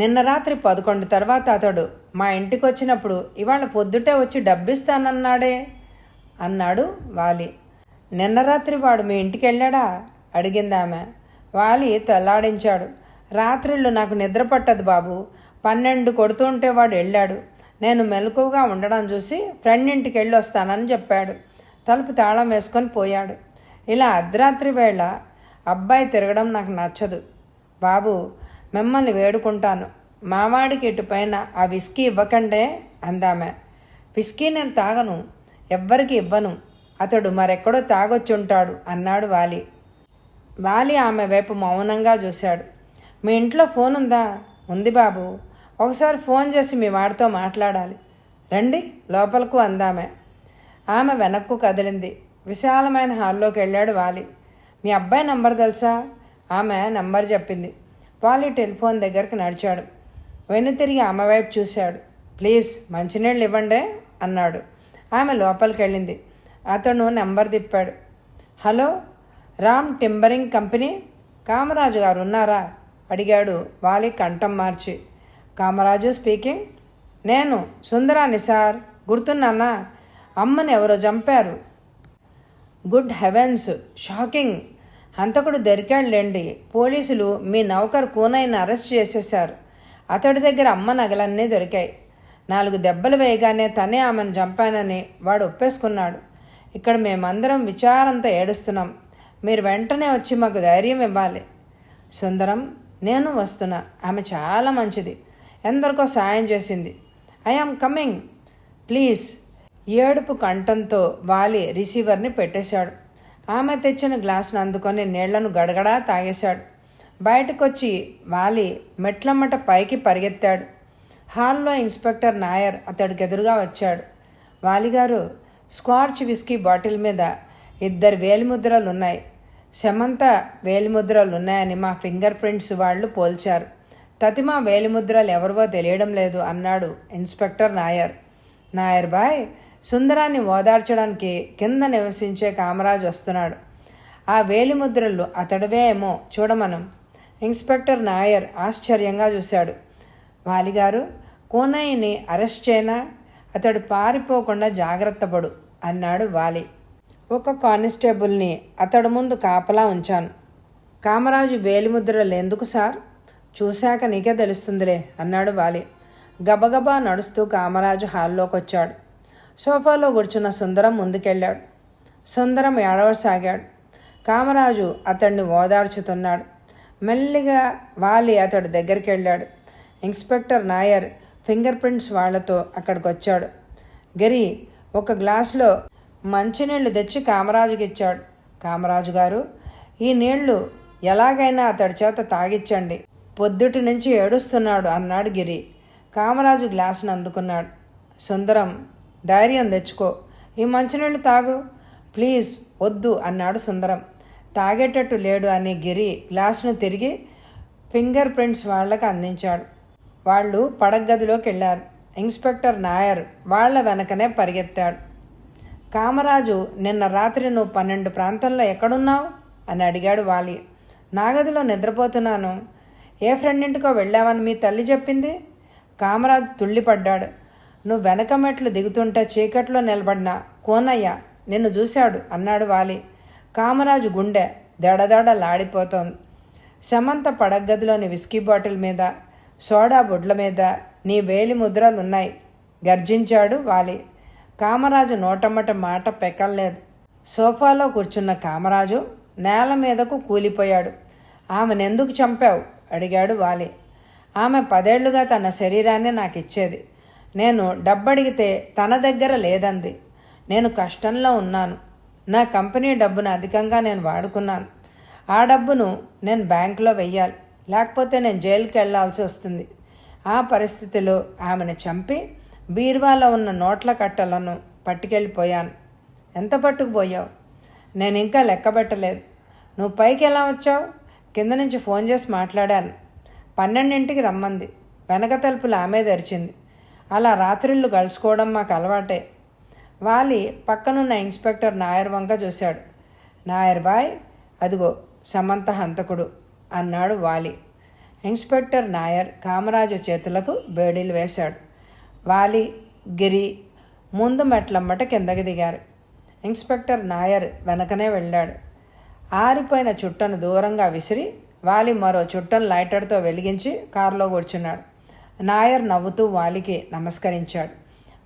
నిన్న రాత్రి 11 తర్వాత అతడు మా ఇంటికి వచ్చినప్పుడు ఇవాళ పొద్దుటే వచ్చి డబ్బిస్తానన్నాడే అన్నాడు వాలి. నిన్న రాత్రి వాడు మీ ఇంటికి వెళ్ళాడా అడిగిందామె. వాలి తల్లాడించాడు. రాత్రిళ్ళు నాకు నిద్ర పట్టదు బాబు. 12 కొడుతుంటే వాడు వెళ్ళాడు. నేను మెలకువగా ఉండడం చూసి ఫ్రెండ్ ఇంటికి వెళ్ళి వస్తానని చెప్పాడు. తలుపు తాళం వేసుకొని పోయాడు. ఇలా అర్ధరాత్రి వేళ అబ్బాయి తిరగడం నాకు నచ్చదు బాబు. మిమ్మల్ని వేడుకుంటాను, మావాడికి ఇటుపైన ఆ విస్కీ ఇవ్వకండే అందామె. విస్కీ నేను తాగను, ఎవ్వరికి ఇవ్వను. అతడు మరెక్కడో తాగొచ్చుంటాడు అన్నాడు వాలి. వాలి ఆమె వైపు మౌనంగా చూశాడు. మీ ఇంట్లో ఫోన్ ఉందా? ఉంది బాబు. ఒకసారి ఫోన్ చేసి మీ వాడితో మాట్లాడాలి. రండి లోపలకు అందామె. ఆమె వెనక్కు కదిలింది. విశాలమైన హాల్లోకి వెళ్ళాడు వాలి. మీ అబ్బాయి నంబర్ తెలుసా? ఆమె నంబర్ చెప్పింది. వాలి టెలిఫోన్ దగ్గరికి నడిచాడు. వెనుతిరిగి ఆమె వైపు చూశాడు. ప్లీజ్ మంచినీళ్ళు ఇవ్వండి అన్నాడు. ఆమె లోపలికి వెళ్ళింది. అతను నెంబర్ తిప్పాడు. Hello, Ram timbering company, Kamaraju గారు ఉన్నారా అడిగాడు వాలి కంఠం మార్చి. కామరాజు స్పీకింగ్. నేను సుందరాన్ని సార్, గుర్తున్నానా? అమ్మని ఎవరో చంపారు. Good heavens, shocking. హంతకుడు దొరికాడులేండి. పోలీసులు మీ నౌకర్ కూనయ్యని అరెస్ట్ చేసేశారు. అతడి దగ్గర అమ్మ నగలన్నీ దొరికాయి. 4 దెబ్బలు వేయగానే తనే ఆమెను చంపానని వాడు ఒప్పేసుకున్నాడు. ఇక్కడ మేమందరం విచారంతో ఏడుస్తున్నాం. మీరు వెంటనే వచ్చి మాకు ధైర్యం ఇవ్వాలి. సుందరం, నేను వస్తున్నా. ఆమె చాలా మంచిది, ఎందరికో సాయం చేసింది. I am coming please. ఏడుపు కంఠంతో వాలి రిసీవర్ని పెట్టేశాడు. ఆమె తెచ్చిన గ్లాసును అందుకొని నీళ్లను గడగడా తాగేశాడు. బయటకొచ్చి వాలి మెట్లమ్మట పైకి పరిగెత్తాడు. హాల్లో ఇన్స్పెక్టర్ నాయర్ అతడికి ఎదురుగా వచ్చాడు. వాలిగారు, స్కాచ్ విస్కీ బాటిల్ మీద 2 వేలిముద్రలున్నాయి. శమంత వేలిముద్రలున్నాయని మా ఫింగర్ ప్రింట్స్ వాళ్ళు పోల్చారు. తతిమా వేలిముద్రలు ఎవరివో తెలియడం లేదు అన్నాడు ఇన్స్పెక్టర్ నాయర్. నాయర్ బాయ్, సుందరాన్ని ఓదార్చడానికి కింద నివసించే కామరాజు వస్తున్నాడు. ఆ వేలిముద్రలు అతడివే ఏమో చూడమనం. ఇన్స్పెక్టర్ నాయర్ ఆశ్చర్యంగా చూశాడు. వాలిగారు, కోనయ్యని అరెస్ట్ చేయనా? అతడు పారిపోకుండా జాగ్రత్త పడు అన్నాడు వాలి. ఒక కానిస్టేబుల్ని అతడు ముందు కాపలా ఉంచాను. కామరాజు వేలిముద్రలు ఎందుకు సార్? చూశాక నీకే తెలుస్తుందిలే అన్నాడు వాలి. గబగబా నడుస్తూ కామరాజు హాల్లోకి వచ్చాడు. సోఫాలో కూర్చున్న సుందరం ముందుకెళ్ళాడు. సుందరం ఏడవసాగాడు. కామరాజు అతడిని ఓదార్చుతున్నాడు. మెల్లిగా వాలి అతడి దగ్గరికి వెళ్ళాడు. ఇన్స్పెక్టర్ నాయర్ ఫింగర్ ప్రింట్స్ వాళ్లతో అక్కడికి వచ్చాడు. గిరి ఒక గ్లాసులో మంచినీళ్లు తెచ్చి కామరాజుకి ఇచ్చాడు. కామరాజు గారు, ఈ నీళ్లు ఎలాగైనా అతడి చేత తాగిచ్చండి, పొద్దుటి నుంచి ఏడుస్తున్నాడు అన్నాడు గిరి. కామరాజు గ్లాసును అందుకున్నాడు. సుందరం, ధైర్యం తెచ్చుకో, ఈ మంచినీళ్ళు తాగు. ప్లీజ్ వద్దు అన్నాడు సుందరం. తాగేటట్టు లేడు అని గిరి గ్లాసును తిరిగి ఫింగర్ ప్రింట్స్ వాళ్ళకి అందించాడు. వాళ్ళు పడగదిలోకి వెళ్ళారు. ఇన్స్పెక్టర్ నాయర్ వాళ్ల వెనకనే పరిగెత్తాడు. కామరాజు, నిన్న రాత్రి నువ్వు 12 ప్రాంతంలో ఎక్కడున్నావు అని అడిగాడు వాలి. నా గదిలో నిద్రపోతున్నాను. ఏ ఫ్రెండ్ ఇంటికో వెళ్ళావని మీ తల్లి చెప్పింది. కామరాజు తుళ్ళిపడ్డాడు. నువ్వు వెనక మెట్లు దిగుతుంటే చీకట్లో నిలబడిన కోనయ్య నిన్ను చూశాడు అన్నాడు వాలి. కామరాజు గుండె దడదడలాడిపోతోంది. సమంత పడగదిలోని విస్కీ బాటిల్ మీద, సోడా బుడ్ల మీద నీ వేలి ముద్రలున్నాయి గర్జించాడు వాలి. కామరాజు నోటమ్మట మాట పెక్కల్లేదు. సోఫాలో కూర్చున్న కామరాజు నేల మీదకు కూలిపోయాడు. ఆమెనెందుకు చంపావు అడిగాడు వాలి. ఆమె 10 ఏళ్లుగా తన శరీరాన్ని నాకు ఇచ్చేది. నేను డబ్బడిగితే తన దగ్గర లేదంది. నేను కష్టంలో ఉన్నాను. నా కంపెనీ డబ్బును అధికంగా నేను వాడుకున్నాను. ఆ డబ్బును నేను బ్యాంకులో వెయ్యాలి, లేకపోతే నేను జైలుకి వెళ్లాల్సి వస్తుంది. ఆ పరిస్థితిలో ఆమెను చంపి బీర్వాలో ఉన్న నోట్ల కట్టలను పట్టుకెళ్ళిపోయాను. ఎంత పట్టుకుపోయావు? నేను ఇంకా లెక్క పెట్టలేదు. నువ్వు పైకి ఎలా వచ్చావు? కింద నుంచి ఫోన్ చేసి మాట్లాడాను. 12ంటికి రమ్మంది. వెనక తలుపులు ఆమె తెరిచింది. అలా రాత్రిళ్ళు కలుసుకోవడం మాకు అలవాటే. వాలి పక్కనున్న ఇన్స్పెక్టర్ నాయర్ వంక చూశాడు. నాయర్ బాయ్, అదిగో సమంత హంతకుడు అన్నాడు వాలి. ఇన్స్పెక్టర్ నాయర్ కామరాజు చేతులకు బేడీలు వేశాడు. వాలి, గిరి ముందు మెట్లమ్మట కిందకి దిగారు. ఇన్స్పెక్టర్ నాయర్ వెనకనే వెళ్ళాడు. ఆరిపోయిన చుట్టను దూరంగా విసిరి వాలి మరో చుట్టను లైటర్తో వెలిగించి కారులో కూర్చున్నాడు. నాయర్ నవ్వుతూ వాలికి నమస్కరించాడు.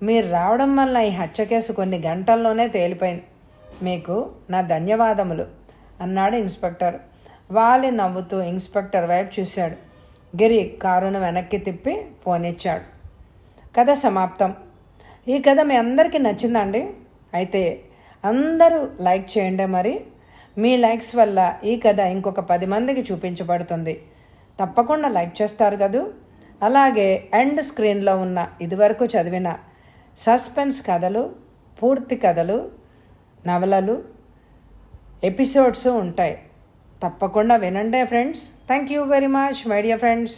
మీరు రావడం వల్ల ఈ హత్య కేసు కొన్ని గంటల్లోనే తేలిపోయింది. మీకు నా ధన్యవాదములు అన్నాడు ఇన్స్పెక్టర్. వాలి నవ్వుతూ ఇన్స్పెక్టర్ వైపు చూశాడు. గిరి కారును వెనక్కి తిప్పి పోనిచ్చాడు. కథ సమాప్తం. ఈ కథ మీ అందరికీ నచ్చిందండి? అయితే అందరూ లైక్ చేయండి. మరి మీ లైక్స్ వల్ల ఈ కథ ఇంకొక 10 మందికి చూపించబడుతుంది. తప్పకుండా లైక్ చేస్తారు కదూ. అలాగే ఎండ్ స్క్రీన్లో ఉన్న ఇదివరకు చదివిన సస్పెన్స్ కథలు, పూర్తి కథలు, నవలలు, ఎపిసోడ్స్ ఉంటాయి. తప్పకుండా వినండి friends. Thank you very much my dear friends.